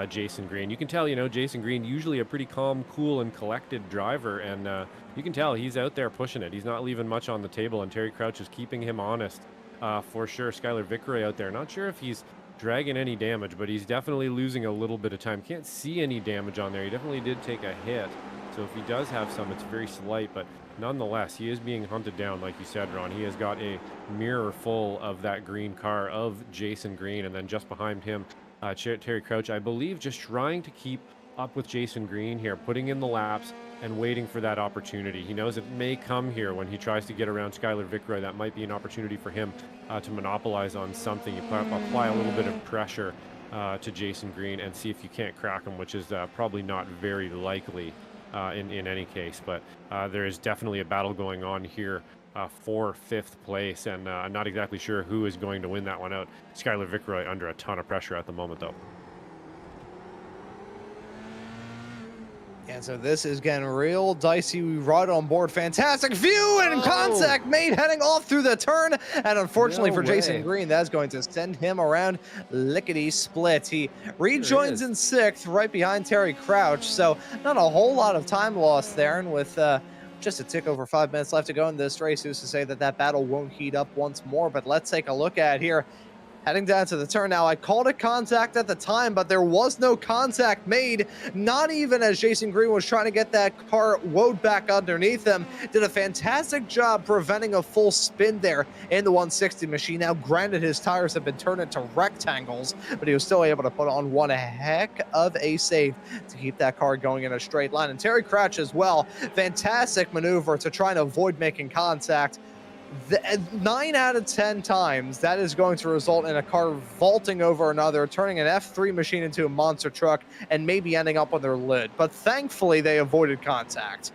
Jason Green. You can tell, you know, Jason Green, usually a pretty calm, cool, and collected driver, and you can tell he's out there pushing it. He's not leaving much on the table, and Terry Crouch is keeping him honest for sure. Skylar Vicroy out there, not sure if he's dragging any damage, but he's definitely losing a little bit of time. Can't see any damage on there. He definitely did take a hit, so if he does have some, it's very slight, but nonetheless, he is being hunted down, like you said, Ron. He has got a mirror full of that green car of Jason Green, and then just behind him, Terry Crouch, I believe, just trying to keep up with Jason Green here, putting in the laps and waiting for that opportunity. He knows it may come here when he tries to get around Skylar Vicroy. That might be an opportunity for him to monopolize on something. You apply a little bit of pressure to Jason Green and see if you can't crack him, which is probably not very likely in any case. But there is definitely a battle going on here for fifth place, and I'm not exactly sure who is going to win that one out. Skylar Vickroy under a ton of pressure at the moment, though. And so this is getting real dicey right on board. Fantastic view and contact made heading off through the turn. And unfortunately No for Jason way. Green, that's going to send him around lickety-split. He rejoins Is. in sixth right behind Terry Crouch. So not a whole lot of time lost there. And with just a tick over 5 minutes left to go in this race, who's to say that that battle won't heat up once more. But let's take a look at here. Heading down to the turn now. I called it contact at the time, but there was no contact made. Not even as Jason Green was trying to get that car woed back underneath him. Did a fantastic job preventing a full spin there in the 160 machine. Now, granted, his tires have been turned into rectangles, but he was still able to put on one heck of a save to keep that car going in a straight line. And Terry Crouch as well. Fantastic maneuver to try and avoid making contact. 9 out of 10 times that is going to result in a car vaulting over another, turning an F3 machine into a monster truck, and maybe ending up on their lid. But thankfully, they avoided contact.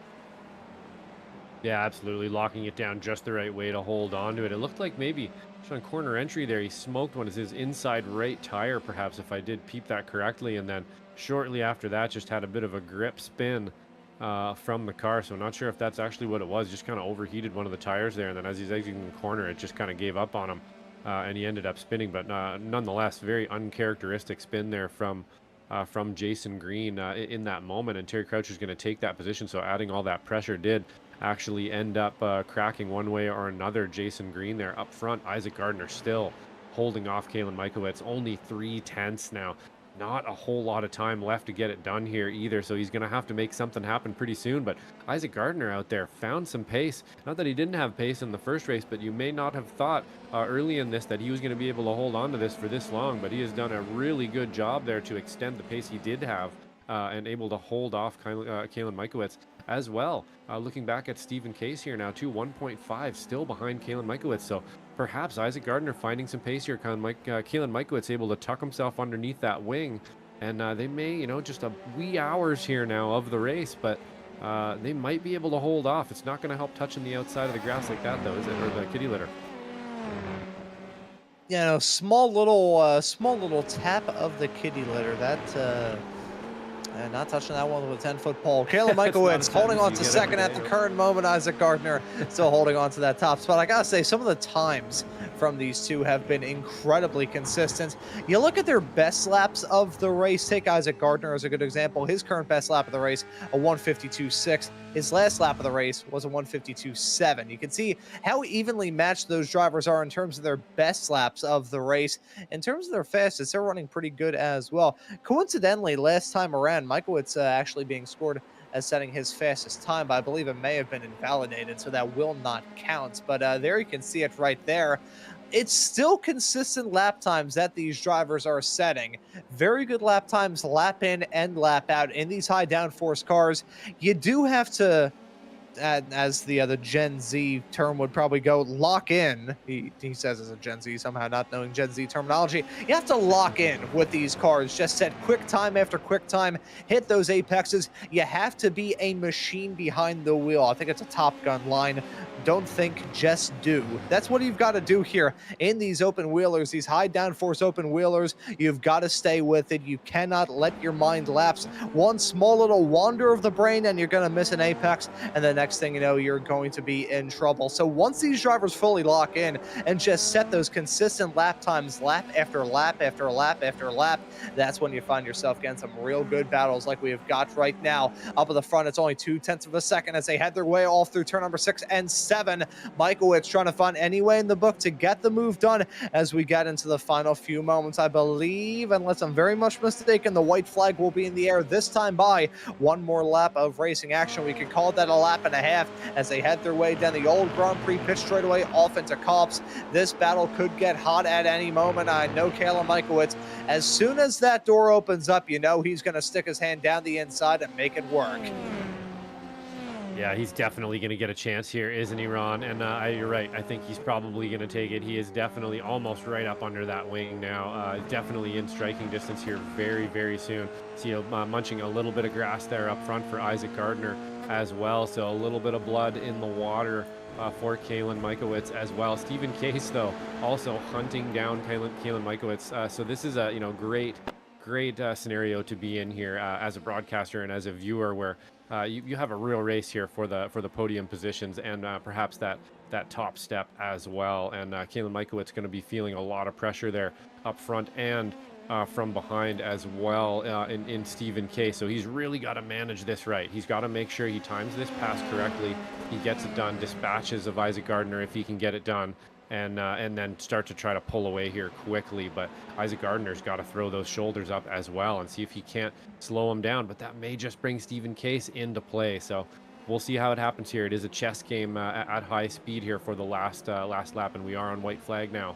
Yeah, absolutely. Locking it down just the right way to hold on to it. It looked like maybe just on corner entry there, he smoked one of his inside right tire, perhaps, if I did peep that correctly. And then shortly after that, just had a bit of a grip spin from the car. So not sure if that's actually what it was. Just kind of overheated one of the tires there. And then as he's exiting the corner, it just kind of gave up on him. And he ended up spinning. But nonetheless, very uncharacteristic spin there from Jason Green in that moment. And Terry Crouch is going to take that position. So adding all that pressure did actually end up cracking one way or another. Jason Green there up front. Isaac Gardner still holding off Kalen Mikowitz. Only 3/10 now. Not a whole lot of time left to get it done here either, so he's going to have to make something happen pretty soon. But Isaac Gardner out there found some pace. Not that he didn't have pace in the first race, but you may not have thought early in this that he was going to be able to hold on to this for this long, but he has done a really good job there to extend the pace he did have and able to hold off Kalen Mikowitz as well. Looking back at Stephen Case here now, too, 1.5 still behind Kalen Mikowitz, so perhaps Isaac Gardner finding some pace here. Kalen Mikowitz able to tuck himself underneath that wing, and they may, just a wee hours here now of the race, but they might be able to hold off. It's not going to help touching the outside of the grass like that, though, is it? Or the kitty litter. Small little tap of the kitty litter. That and not touching that one with a 10-foot pole. Kalen Mikowitz holding on to second at the current moment. Isaac Gardner still holding on to that top spot. I gotta say, some of the times from these two have been incredibly consistent. You look at their best laps of the race. Take Isaac Gardner as a good example. His current best lap of the race, a 152.6. His last lap of the race was a 152.7. You can see how evenly matched those drivers are in terms of their best laps of the race. In terms of their fastest, they're running pretty good as well. Coincidentally, last time around, Mikowitz actually being scored as setting his fastest time, but I believe it may have been invalidated, so that will not count. But there you can see it right there. It's still consistent lap times that these drivers are setting. Very good lap times, lap in and lap out in these high downforce cars. You do have to, as the Gen Z term would probably go, lock in. He says as a Gen Z, somehow not knowing Gen Z terminology. You have to lock in with these cars. Just set quick time after quick time, hit those apexes. You have to be a machine behind the wheel. I think it's a Top Gun line. Don't think, just do. That's what you've got to do here in these open wheelers, these high downforce open wheelers. You've got to stay with it. You cannot let your mind lapse. One small little wander of the brain and you're going to miss an apex, and the next thing you know, you're going to be in trouble. So once these drivers fully lock in and just set those consistent lap times, lap after lap after lap after lap, that's when you find yourself getting some real good battles like we have got right now. Up at the front, it's only 0.2 of a second as they head their way all through turn number 6 and 7. Mikowitz trying to find any way in the book to get the move done as we get into the final few moments. I believe, unless I'm very much mistaken, the white flag will be in the air this time by one more lap of racing action. We can call that a lap and a half as they head their way down the old Grand Prix pit straightaway off into Copse. This battle could get hot at any moment. I know Kalen Mikowitz, as soon as that door opens up, you know he's going to stick his hand down the inside and make it work. Yeah, he's definitely going to get a chance here, isn't he, Ron? And you're right. I think he's probably going to take it. He is definitely almost right up under that wing now. Definitely in striking distance here very, very soon. See, munching a little bit of grass there up front for Isaac Gardner. as well. So a little bit of blood in the water for Kalen Mikowitz as well. Stephen Case, though, also hunting down Kalen Mikowitz. So this is a great scenario to be in here as a broadcaster and as a viewer, where you have a real race here for the podium positions and perhaps that top step as well. And Kalen Mikowitz going to be feeling a lot of pressure there up front and from behind as well in Stephen K. So he's really got to manage this right. He's got to make sure he times this pass correctly. He gets it done, dispatches of Isaac Gardner if he can get it done, and then start to try to pull away here quickly. But Isaac Gardner's got to throw those shoulders up as well and see if he can't slow him down. But that may just bring Stephen Case into play. So we'll see how it happens here. It is a chess game at high speed here for the last lap, and we are on white flag now.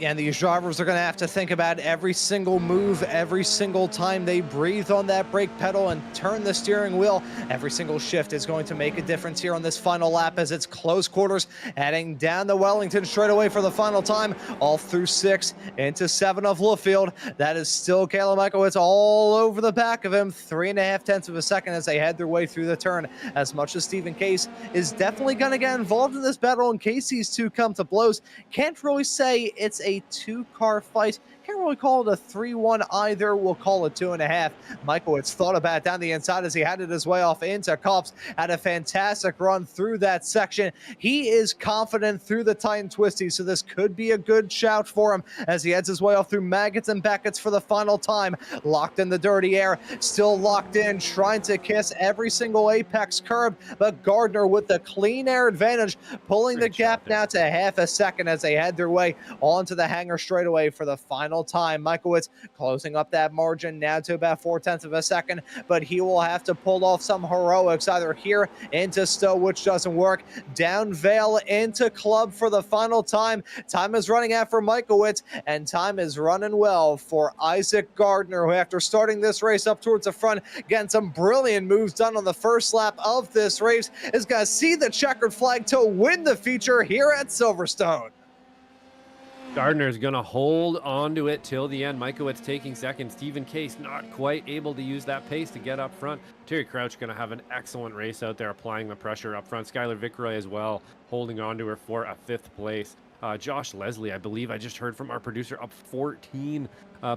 And these drivers are going to have to think about every single move, every single time they breathe on that brake pedal and turn the steering wheel. Every single shift is going to make a difference here on this final lap as it's close quarters, heading down the Wellington straightaway for the final time, all through 6 into 7 of Luffield. That is still Kalen Mikowitz all over the back of him, 3.5 tenths of a second as they head their way through the turn. As much as Stephen Case is definitely going to get involved in this battle in case these two come to blows, can't really say it's a 2-car fight. Can't really call it a 3-1 either. We'll call it 2.5. Mikowitz thought about it down the inside as he headed his way off into Kops. Had a fantastic run through that section. He is confident through the tight and twisty, so this could be a good shout for him as he heads his way off through Maggots and Beckett's for the final time. Locked in the dirty air, still locked in, trying to kiss every single apex curb, but Gardner with the clean air advantage, pulling the gap now to half a second as they head their way onto the hangar straightaway for the final time. Mikowitz closing up that margin now to about 4 tenths of a second, but he will have to pull off some heroics either here into Stowe, which doesn't work, down Vale into Club for the final time. Time is running out for Mikowitz, and time is running well for Isaac Gardner, who after starting this race up towards the front, getting some brilliant moves done on the first lap of this race, is going to see the checkered flag to win the feature here at Silverstone. Gardner's going to hold on to it till the end. Mikowitz taking second. Stephen Case not quite able to use that pace to get up front. Terry Crouch going to have an excellent race out there, applying the pressure up front. Skylar Vickroy as well, holding on to her for a 5th place. Josh Leslie, I believe I just heard from our producer, up 14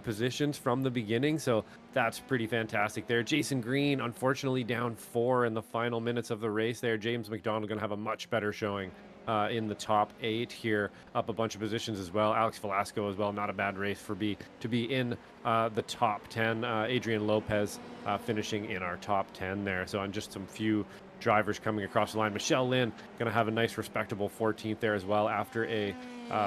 positions from the beginning. So that's pretty fantastic there. Jason Green, unfortunately, down 4 in the final minutes of the race there. James McDonald going to have a much better showing in the top 8 here, up a bunch of positions as well. Alex Velasco as well, not a bad race to be in the top 10. Adrian Lopez finishing in our top 10 there. So on just some few drivers coming across the line. Michelle Lynn gonna have a nice respectable 14th there as well after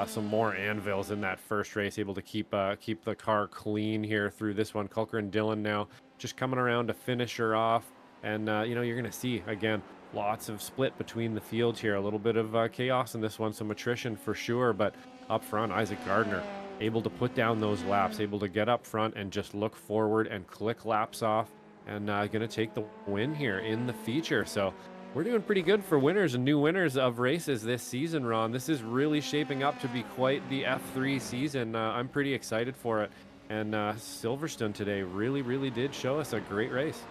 some more anvils in that first race, able to keep the car clean here through this one. Culker and Dillon now just coming around to finish her off, and you're gonna see again lots of split between the fields here, a little bit of chaos in this one, some attrition for sure. But up front, Isaac Gardner able to put down those laps, able to get up front and just look forward and click laps off, and gonna take the win here in the feature. So we're doing pretty good for winners and new winners of races this season, Ron. This is really shaping up to be quite the F3 season. I'm pretty excited for it, and Silverstone today really did show us a great race.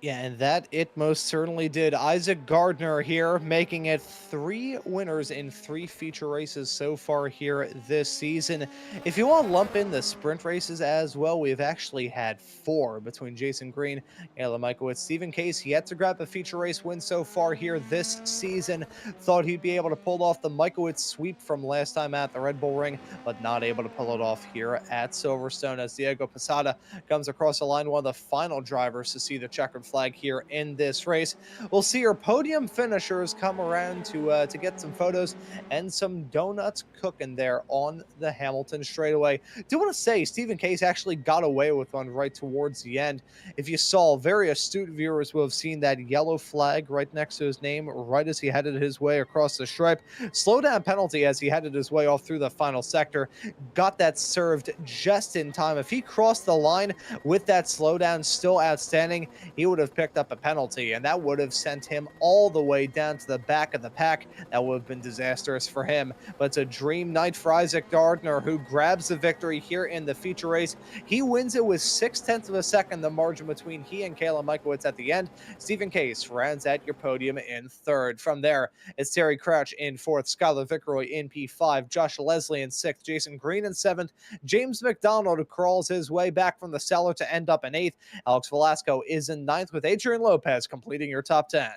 Yeah, and that it most certainly did. Isaac Gardner here making it 3 winners in 3 feature races so far here this season. If you want to lump in the sprint races as well, we've actually had 4 between Jason Green, Kalen Mikowitz, Stephen Case yet to grab a feature race win so far here this season. Thought he'd be able to pull off the Mikowitz sweep from last time at the Red Bull Ring, but not able to pull it off here at Silverstone as Diego Posada comes across the line, one of the final drivers to see the checkered flag here in this race. We'll see our podium finishers come around to get some photos and some donuts cooking there on the Hamilton straightaway. Do want to say Stephen Case actually got away with one right towards the end. If you saw, very astute viewers will have seen that yellow flag right next to his name right as he headed his way across the stripe. Slow down penalty as he headed his way off through the final sector. Got that served just in time. If he crossed the line with that slowdown still outstanding, he would would have picked up a penalty, and that would have sent him all the way down to the back of the pack. That would have been disastrous for him. But it's a dream night for Isaac Gardner, who grabs the victory here in the feature race. He wins it with 6/10 of a second, the margin between he and Kayla Michaelwitz at the end. Stephen Case rounds out your podium in third. From there, it's Terry Crouch in fourth, Skylar Vickeroy in P5, Josh Leslie in sixth, Jason Green in seventh, James McDonald crawls his way back from the cellar to end up in eighth. Alex Velasco is in ninth, with Adrian Lopez completing your top 10.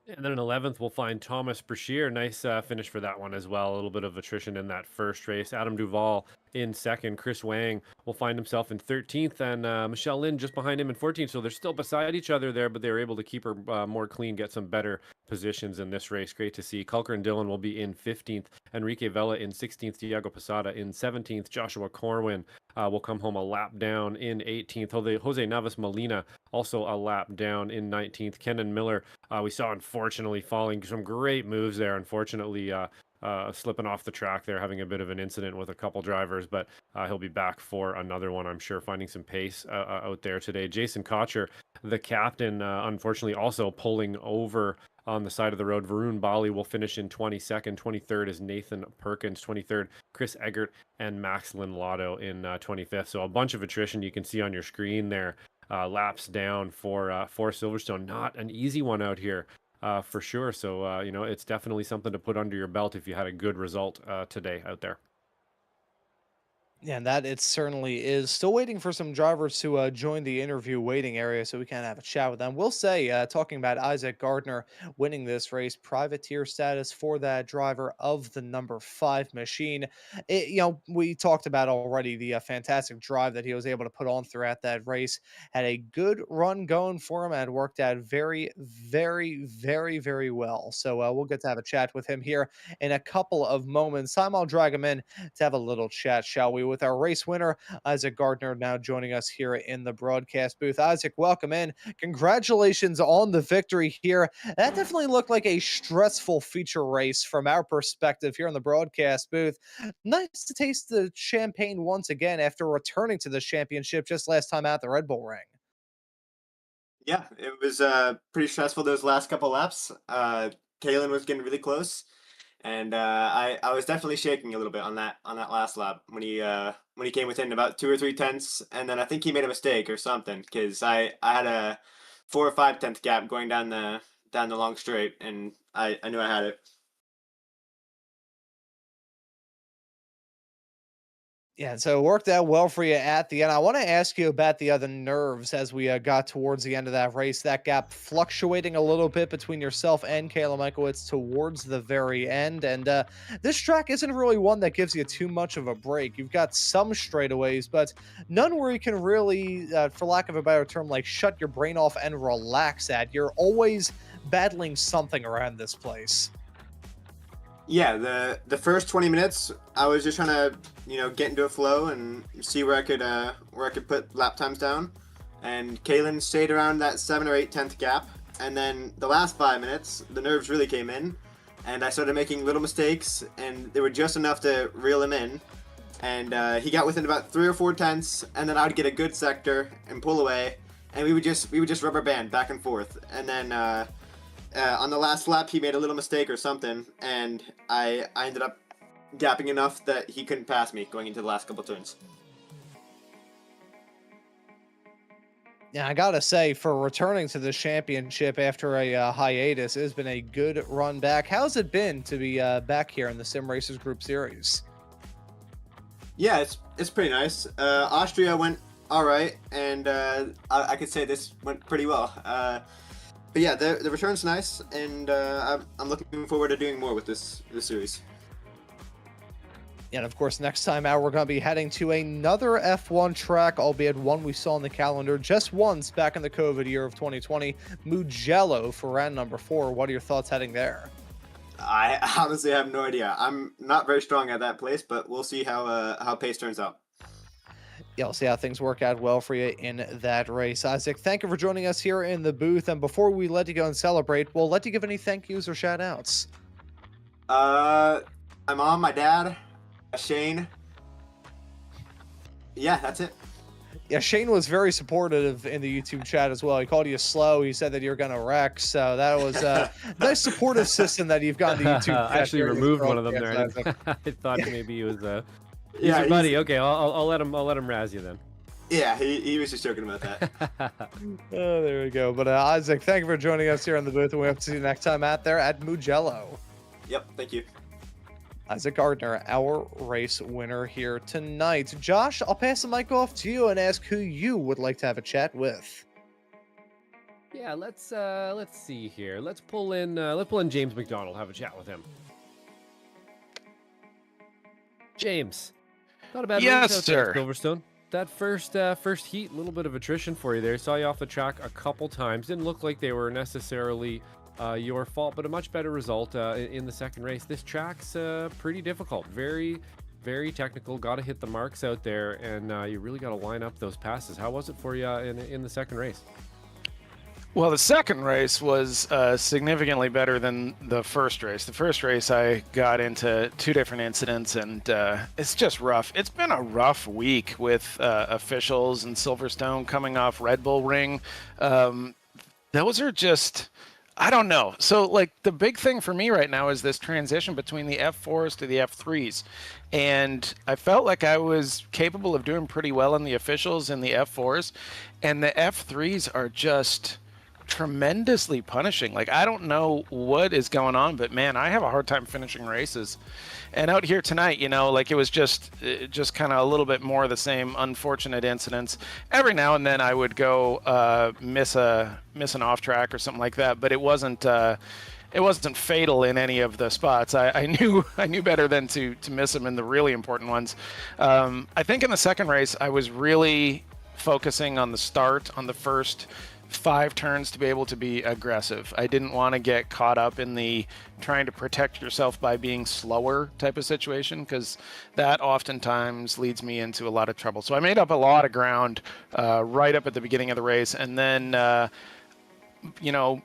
And then in 11th, we'll find Thomas Brashear. Nice finish for that one as well. A little bit of attrition in that first race. Adam Duvall in second. Chris Wang will find himself in 13th, and Michelle Lynn just behind him in 14th. So they're still beside each other there, but they were able to keep her more clean, get some better positions in this race. Great to see. Culker and Dillon will be in 15th. Enrique Vela in 16th. Diego Posada in 17th. Joshua Corwin will come home a lap down in 18th. Jose Navas Molina also a lap down in 19th. Kenan Miller, we saw unfortunately falling. Some great moves there. Unfortunately, slipping off the track there, having a bit of an incident with a couple drivers, but he'll be back for another one, I'm sure, finding some pace out there today. Jason Cotcher, the captain, unfortunately also pulling over on the side of the road. Varun Bali will finish in 22nd. 23rd is Nathan Perkins. 23rd, Chris Eggert and Max Lotto in 25th. So a bunch of attrition you can see on your screen there. Laps down for Silverstone. Not an easy one out here. For sure. So, it's definitely something to put under your belt if you had a good result today out there. Yeah, and that it certainly is. Still waiting for some drivers to join the interview waiting area so we can have a chat with them. We'll say, talking about Isaac Gardner winning this race, privateer status for that driver of the number 5 machine. We talked about already the fantastic drive that he was able to put on throughout that race. Had a good run going for him and worked out very, very, very, very well. So we'll get to have a chat with him here in a couple of moments. Time I'll drag him in to have a little chat, shall we, with our race winner, Isaac Gardner, now joining us here in the broadcast booth. Isaac, welcome in. Congratulations on the victory here. That definitely looked like a stressful feature race from our perspective here in the broadcast booth. Nice to taste the champagne once again after returning to the championship just last time out the Red Bull Ring. Yeah, it was pretty stressful those last couple laps. Kalen was getting really close, and I was definitely shaking a little bit on that last lap when he came within about 2 or 3 tenths, and then I think he made a mistake or something because I had a 4 or 5 tenth gap going down the long straight, and I knew I had it. Yeah, so it worked out well for you at the end. I want to ask you about the other nerves as we got towards the end of that race. That gap fluctuating a little bit between yourself and Kayla Michaelwitz towards the very end. And this track isn't really one that gives you too much of a break. You've got some straightaways, but none where you can really, for lack of a better term, like shut your brain off and relax at. You're always battling something around this place. Yeah, the first 20 minutes, I was just trying to, get into a flow and see where I could put lap times down. And Kalen stayed around that 7 or 8 tenth gap. And then the last 5 minutes, the nerves really came in, and I started making little mistakes, and they were just enough to reel him in. And he got within about 3 or 4 tenths, and then I would get a good sector and pull away, and we would just rubber band back and forth. And then on the last lap, he made a little mistake or something, and I ended up gapping enough that he couldn't pass me going into the last couple turns. Yeah, I gotta say, for returning to the championship after a hiatus, it has been a good run back. How's it been to be back here in the Sim Racers Group Series? Yeah, it's pretty nice. Austria went all right, and I could say this went pretty well. But yeah, the return's nice, and I'm looking forward to doing more with this series. And of course, next time out, we're going to be heading to another F1 track, albeit one we saw on the calendar just once back in the COVID year of 2020, Mugello for round number 4. What are your thoughts heading there? I honestly have no idea. I'm not very strong at that place, but we'll see how pace turns out. Yeah, we'll see how things work out well for you in that race. Isaac, thank you for joining us here in the booth. And before we let you go and celebrate, we'll let you give any thank yous or shout outs. My mom, my dad, Shane. Yeah, that's it. Yeah, Shane was very supportive in the YouTube chat as well. He called you slow. He said that you're gonna wreck. So that was a nice supportive system that you've got in the YouTube I chat. actually during this removed one of them there. broadcast, I thought maybe he was he's Yeah, your buddy. Okay, I'll let him razz you then. Yeah, he was just joking about that. Oh, there we go. But Isaac, thank you for joining us here on the booth, and we hope to see you next time out there at Mugello. Yep, thank you. Isaac Gardner, our race winner here tonight. Josh, I'll pass the mic off to you and ask who you would like to have a chat with. Yeah, let's see here. Let's pull in James McDonald. Have a chat with him. James, not a bad Yes, race out there at sir. Silverstone. That first heat, a little bit of attrition for you there. Saw you off the track a couple times. Didn't look like they were necessarily your fault, but a much better result in the second race. This track's pretty difficult, very, very technical. Got to hit the marks out there, and you really got to line up those passes. How was it for you in the second race? Well, the second race was significantly better than the first race. The first race, I got into 2 different incidents, and it's just rough. It's been a rough week with officials and Silverstone coming off Red Bull Ring. Those are just, I don't know. So, like, the big thing for me right now is this transition between the F4s to the F3s. And I felt like I was capable of doing pretty well in the officials and the F4s. And the F3s are just tremendously punishing. Like, I don't know what is going on, but man, I have a hard time finishing races. And out here tonight, you know, like, it was just kind of a little bit more of the same unfortunate incidents. Every now and then I would go miss an off track or something like that, but it wasn't fatal in any of the spots. I knew better than to miss them in the really important ones. I think in the second race I was really focusing on the start, on the first 5 turns, to be able to be aggressive. I didn't want to get caught up in the trying to protect yourself by being slower type of situation, because that oftentimes leads me into a lot of trouble. So I made up a lot of ground right up at the beginning of the race, and then you know,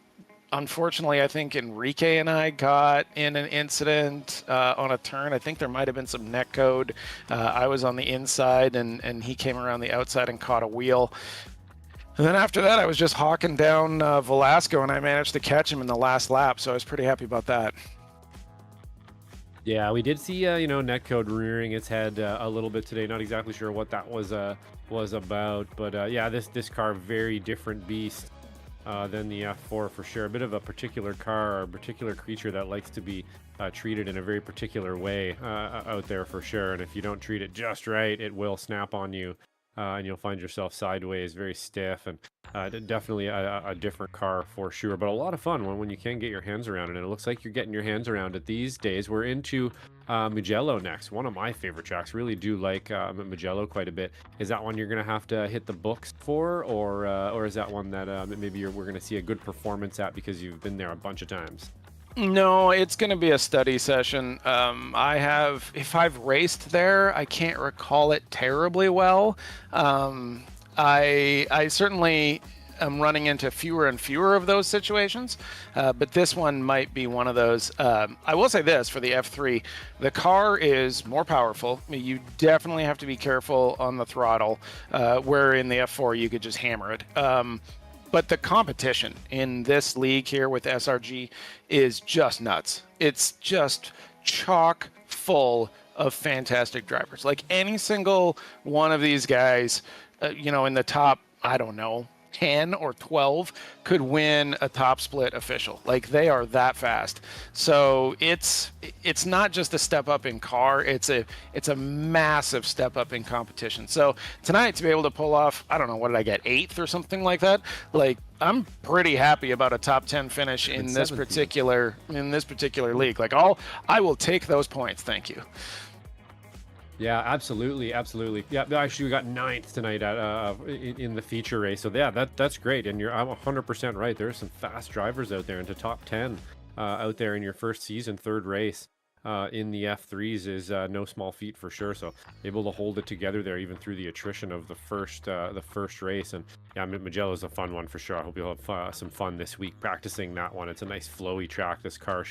unfortunately, I think Enrique and I got in an incident on a turn. I think there might have been some net code. I was on the inside, and he came around the outside and caught a wheel. And then after that, I was just hawking down Velasco, and I managed to catch him in the last lap, so I was pretty happy about that. Yeah, we did see Netcode rearing its head a little bit today. Not exactly sure what that was about, but yeah, this car, very different beast than the F4 for sure. A bit of a particular car, or a particular creature that likes to be treated in a very particular way out there for sure. And if you don't treat it just right, it will snap on you. And you'll find yourself sideways, very stiff, and definitely a different car for sure, but a lot of fun when you can get your hands around it. And it looks like you're getting your hands around it these days. We're into Mugello next, one of my favorite tracks. Really do like Mugello quite a bit. Is that one you're going to have to hit the books for, or is that one that maybe we're going to see a good performance at because you've been there a bunch of times? No, it's going to be a study session. If I've raced there, I can't recall it terribly well. I certainly am running into fewer and fewer of those situations, but this one might be one of those. I will say this, for the F3, the car is more powerful. You definitely have to be careful on the throttle, where in the F4 you could just hammer it. But the competition in this league here with SRG is just nuts. It's just chock full of fantastic drivers. Like, any single one of these guys, in the top, I don't know, 10 or 12 could win a top split official. Like, they are that fast. So it's not just a step up in car, it's a massive step up in competition. So tonight, to be able to pull off, I don't know, what did I get, 8th or something like that? Like, I'm pretty happy about a top 10 finish in this particular league. Like, I will take those points. Thank you. Yeah, absolutely. Yeah, actually, we got 9th tonight in the feature race. So yeah, that's great. And I'm 100% right. There's some fast drivers out there, into top 10 out there in your first season, third race in the F3s is no small feat for sure. So able to hold it together there, even through the attrition of the first race. And yeah, Mugello is a fun one for sure. I hope you'll have some fun this week practicing that one. It's a nice flowy track. This car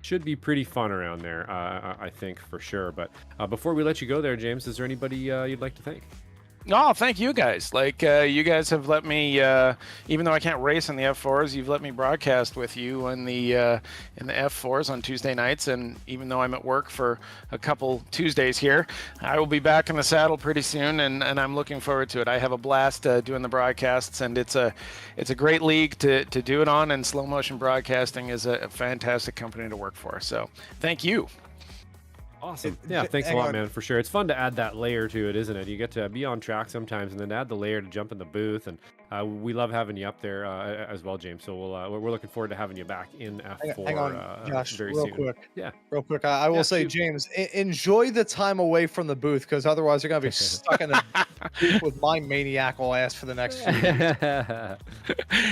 should be pretty fun around there, I think, for sure. But before we let you go there, James, is there anybody you'd like to thank? Oh, thank you guys. Like, you guys have let me, even though I can't race in the F4s, you've let me broadcast with you in the F4s on Tuesday nights. And even though I'm at work for a couple Tuesdays here, I will be back in the saddle pretty soon, and I'm looking forward to it. I have a blast doing the broadcasts, and it's a great league to do it on. And Slow Motion Broadcasting is a fantastic company to work for. So, thank you. Awesome. Yeah, thanks a lot, man, for sure. It's fun to add that layer to it, isn't it? You get to be on track sometimes and then add the layer to jump in the booth. And we love having you up there as well, James. So we're looking forward to having you back in F4 Hang on, Josh, very real soon. quick. Yeah. Real quick. I will say, shoot. James, enjoy the time away from the booth, because otherwise you're going to be stuck in the booth with my maniacal ass for the next few weeks.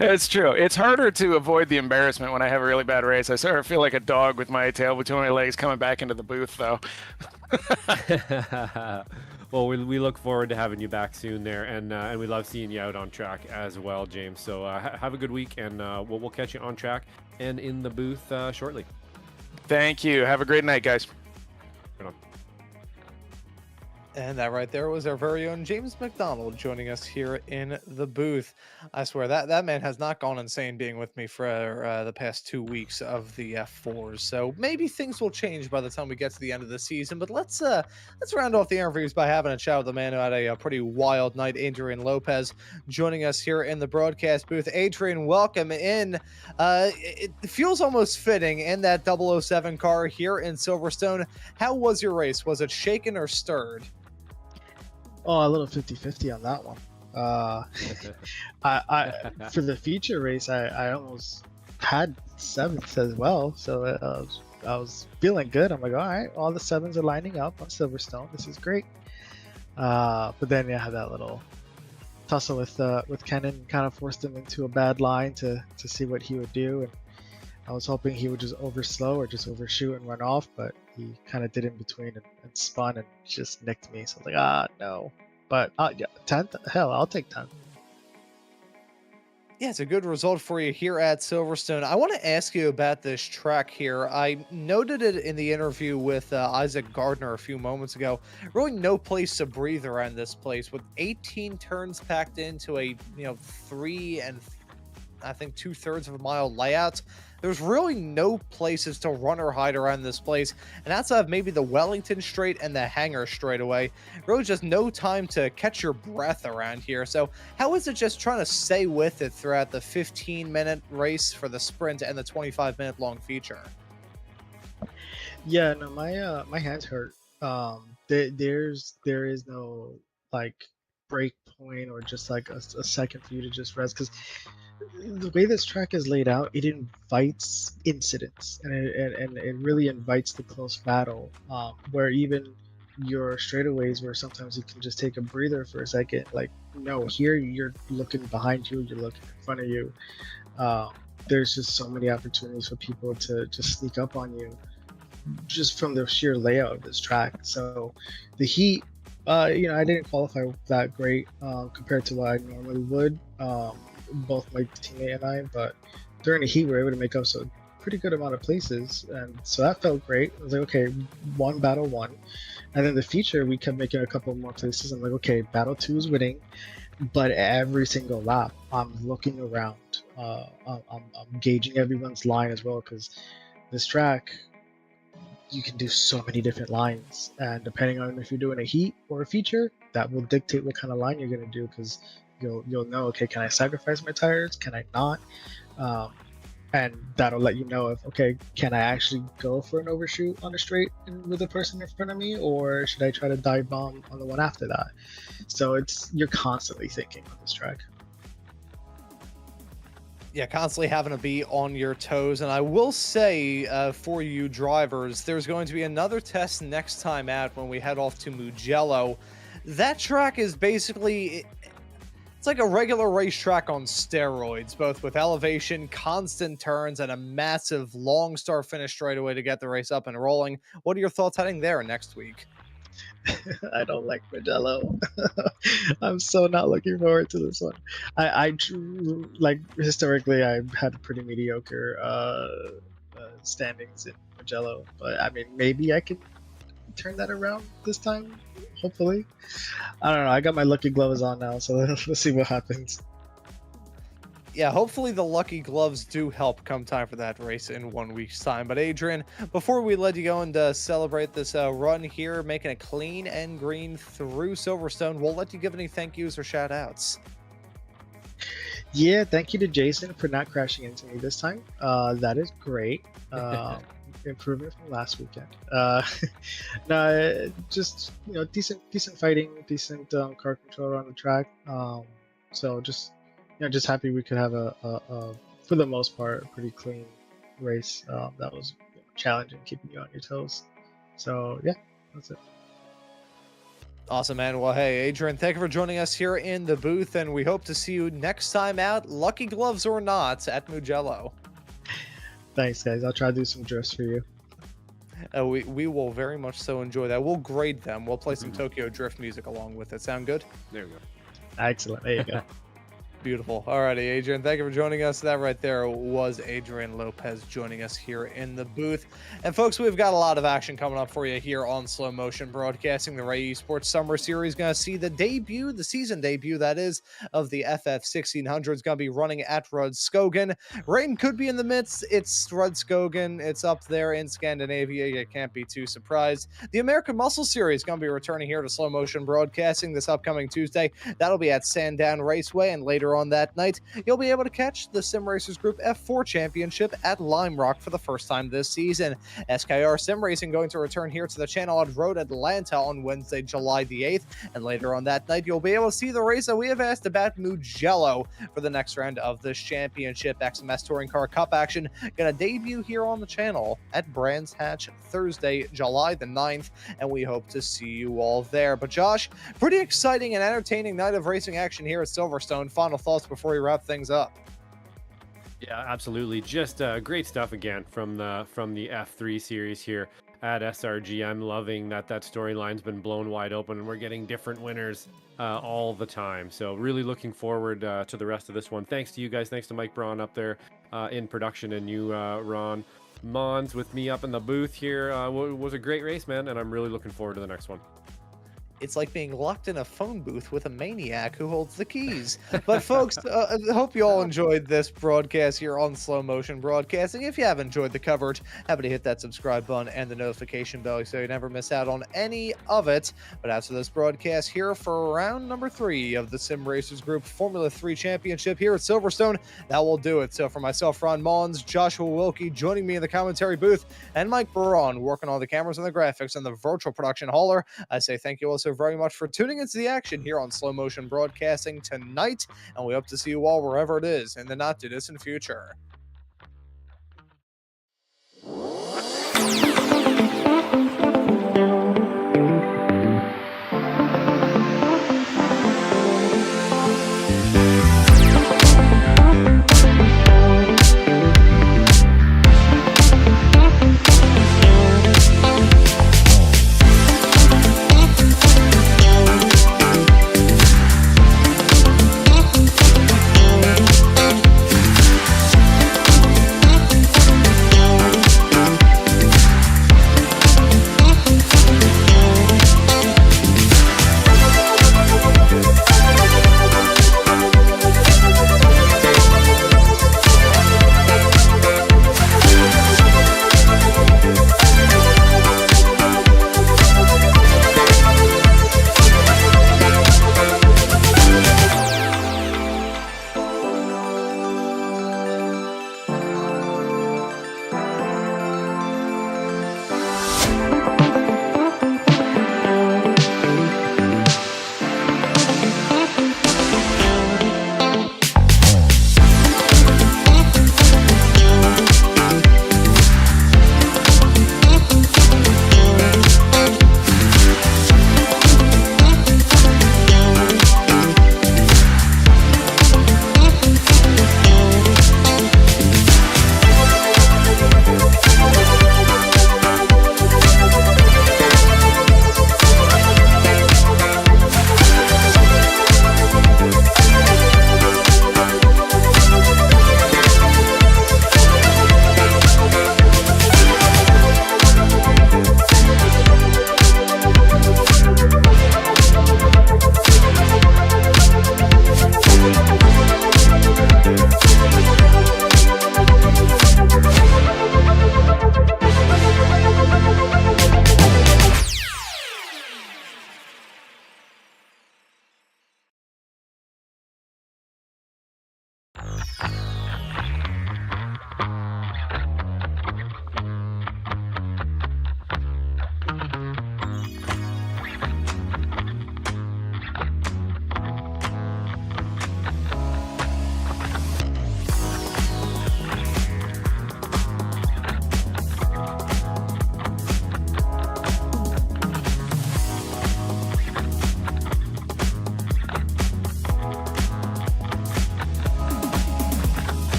It's true. It's harder to avoid the embarrassment when I have a really bad race. I sort of feel like a dog with my tail between my legs coming back into the booth, though. Well, we look forward to having you back soon there, and we love seeing you out on track as well, James. So have a good week, and we'll catch you on track and in the booth shortly. Thank you. Have a great night, guys. Right on. And that right there was our very own James McDonald joining us here in the booth. I swear that man has not gone insane being with me for the past 2 weeks of the F4s. So maybe things will change by the time we get to the end of the season. But let's round off the interviews by having a chat with the man who had a pretty wild night, Adrian Lopez, joining us here in the broadcast booth. Adrian, welcome in. It feels almost fitting in that 007 car here in Silverstone. How was your race? Was it shaken or stirred? Oh, a little 50-50 on that one. I for the feature race, I almost had 7th as well, so I was feeling good. I'm like, all right, all the 7s are lining up on Silverstone. This is great. But then I had that little tussle with Kenan, kind of forced him into a bad line to see what he would do, and I was hoping he would just overslow or just overshoot and run off, but he kind of did in between and spun and just nicked me. So I was like, no. But yeah, 10th? Hell, I'll take 10th. Yeah, it's a good result for you here at Silverstone. I want to ask you about this track here. I noted it in the interview with Isaac Gardner a few moments ago. Really no place to breathe around this place with 18 turns packed into a 3 and I think 2/3 of a mile layout. There's really no places to run or hide around this place, and outside of maybe the Wellington Straight and the Hangar straightaway, really just no time to catch your breath around here. So how is it just trying to stay with it throughout the 15-minute race for the sprint and the 25-minute long feature? Yeah, no, my hands hurt. There is no like break point or just like a second for you to just rest, because the way this track is laid out, it invites incidents, and it really invites the close battle, where even your straightaways, where sometimes you can just take a breather for a second, like, no, here you're looking behind you, you're looking in front of you. There's just so many opportunities for people to just sneak up on you just from the sheer layout of this track. So the heat, I didn't qualify that great compared to what I normally would. Both my teammate and I, but during the heat we were able to make up a pretty good amount of places, and so that felt great. I was like, okay, one battle won, and then the feature we kept making a couple more places. I'm like, okay, battle 2 is winning, but every single lap I'm looking around, I'm gauging everyone's line as well, because this track you can do so many different lines, and depending on if you're doing a heat or a feature, that will dictate what kind of line you're going to do, because you'll know, okay, can I sacrifice my tires? Can I not? And that'll let you know if, okay, can I actually go for an overshoot on a straight with the person in front of me, or should I try to dive bomb on the one after that? So you're constantly thinking on this track. Yeah, constantly having to be on your toes. And I will say for you drivers, there's going to be another test next time out when we head off to Mugello. That track is basically... it's like a regular racetrack on steroids, both with elevation, constant turns, and a massive long start finish straightaway to get the race up and rolling. What are your thoughts heading there next week? I don't like Mugello. I'm so not looking forward to this one. I like historically I've had pretty mediocre standings in Mugello, but I mean maybe I can turn that around this time. hopefully. I don't know. I got my lucky gloves on now, so let's see what happens. Yeah, hopefully the lucky gloves do help come time for that race in 1 week's time. But Adrian, before we let you go and celebrate this run here, making it clean and green through Silverstone, we'll let you give any thank yous or shout outs. Yeah, thank you to Jason for not crashing into me this time. That is great. Improvement from last weekend. No, just decent fighting, decent car control on the track. So just just happy we could have a for the most part a pretty clean race. That was challenging, keeping you on your toes. So yeah, that's it. Awesome, man. Well, hey, Adrian, thank you for joining us here in the booth, and we hope to see you next time out, lucky gloves or not, at Mugello. Thanks, guys. I'll try to do some drifts for you. We will very much so enjoy that. We'll grade them. We'll play some Tokyo Drift music along with it. Sound good? There we go. Excellent. There you go. Beautiful. Alrighty, Adrian, thank you for joining us. That right there was Adrian Lopez joining us here in the booth. And folks, we've got a lot of action coming up for you here on Slow Motion Broadcasting. The Ray Esports Summer Series going to see the debut, the season debut, that is, of the FF 1600. Going to be running at Rudskogen. Rain could be in the midst. It's Rudskogen. It's up there in Scandinavia. You can't be too surprised. The American Muscle Series going to be returning here to Slow Motion Broadcasting this upcoming Tuesday. That'll be at Sandown Raceway, and later on that night, you'll be able to catch the Sim Racers Group F4 Championship at Lime Rock for the first time this season. SKR Sim Racing going to return here to the Channel at Road Atlanta on Wednesday, July the 8th, and later on that night, you'll be able to see the race that we have asked about, Mugello, for the next round of this championship. XMS Touring Car Cup action going to debut here on the channel at Brands Hatch Thursday, July the 9th, and we hope to see you all there. But Josh, pretty exciting and entertaining night of racing action here at Silverstone. Final thoughts before we wrap things up? Yeah, absolutely. Just great stuff again from the F3 series here at SRG. I'm loving that storyline's been blown wide open and we're getting different winners all the time. So really looking forward to the rest of this one. Thanks to you guys. Thanks to Mike Braun up there in production, and you, Ron. Maunz with me up in the booth here. Was a great race, man, and I'm really looking forward to the next one. It's like being locked in a phone booth with a maniac who holds the keys. But folks, I hope you all enjoyed this broadcast here on Slow Motion Broadcasting. If you have enjoyed the coverage, happy to hit that subscribe button and the notification bell so you never miss out on any of it. But after this broadcast here for round number 3 of the Sim Racers Group Formula 3 Championship here at Silverstone, that will do it. So for myself, Ron Maunz, Joshua Wilkie joining me in the commentary booth, and Mike Braun working on the cameras and the graphics and the virtual production hauler, I say thank you all so very much for tuning into the action here on Slow Motion Broadcasting tonight, and we hope to see you all wherever it is in the not too distant future.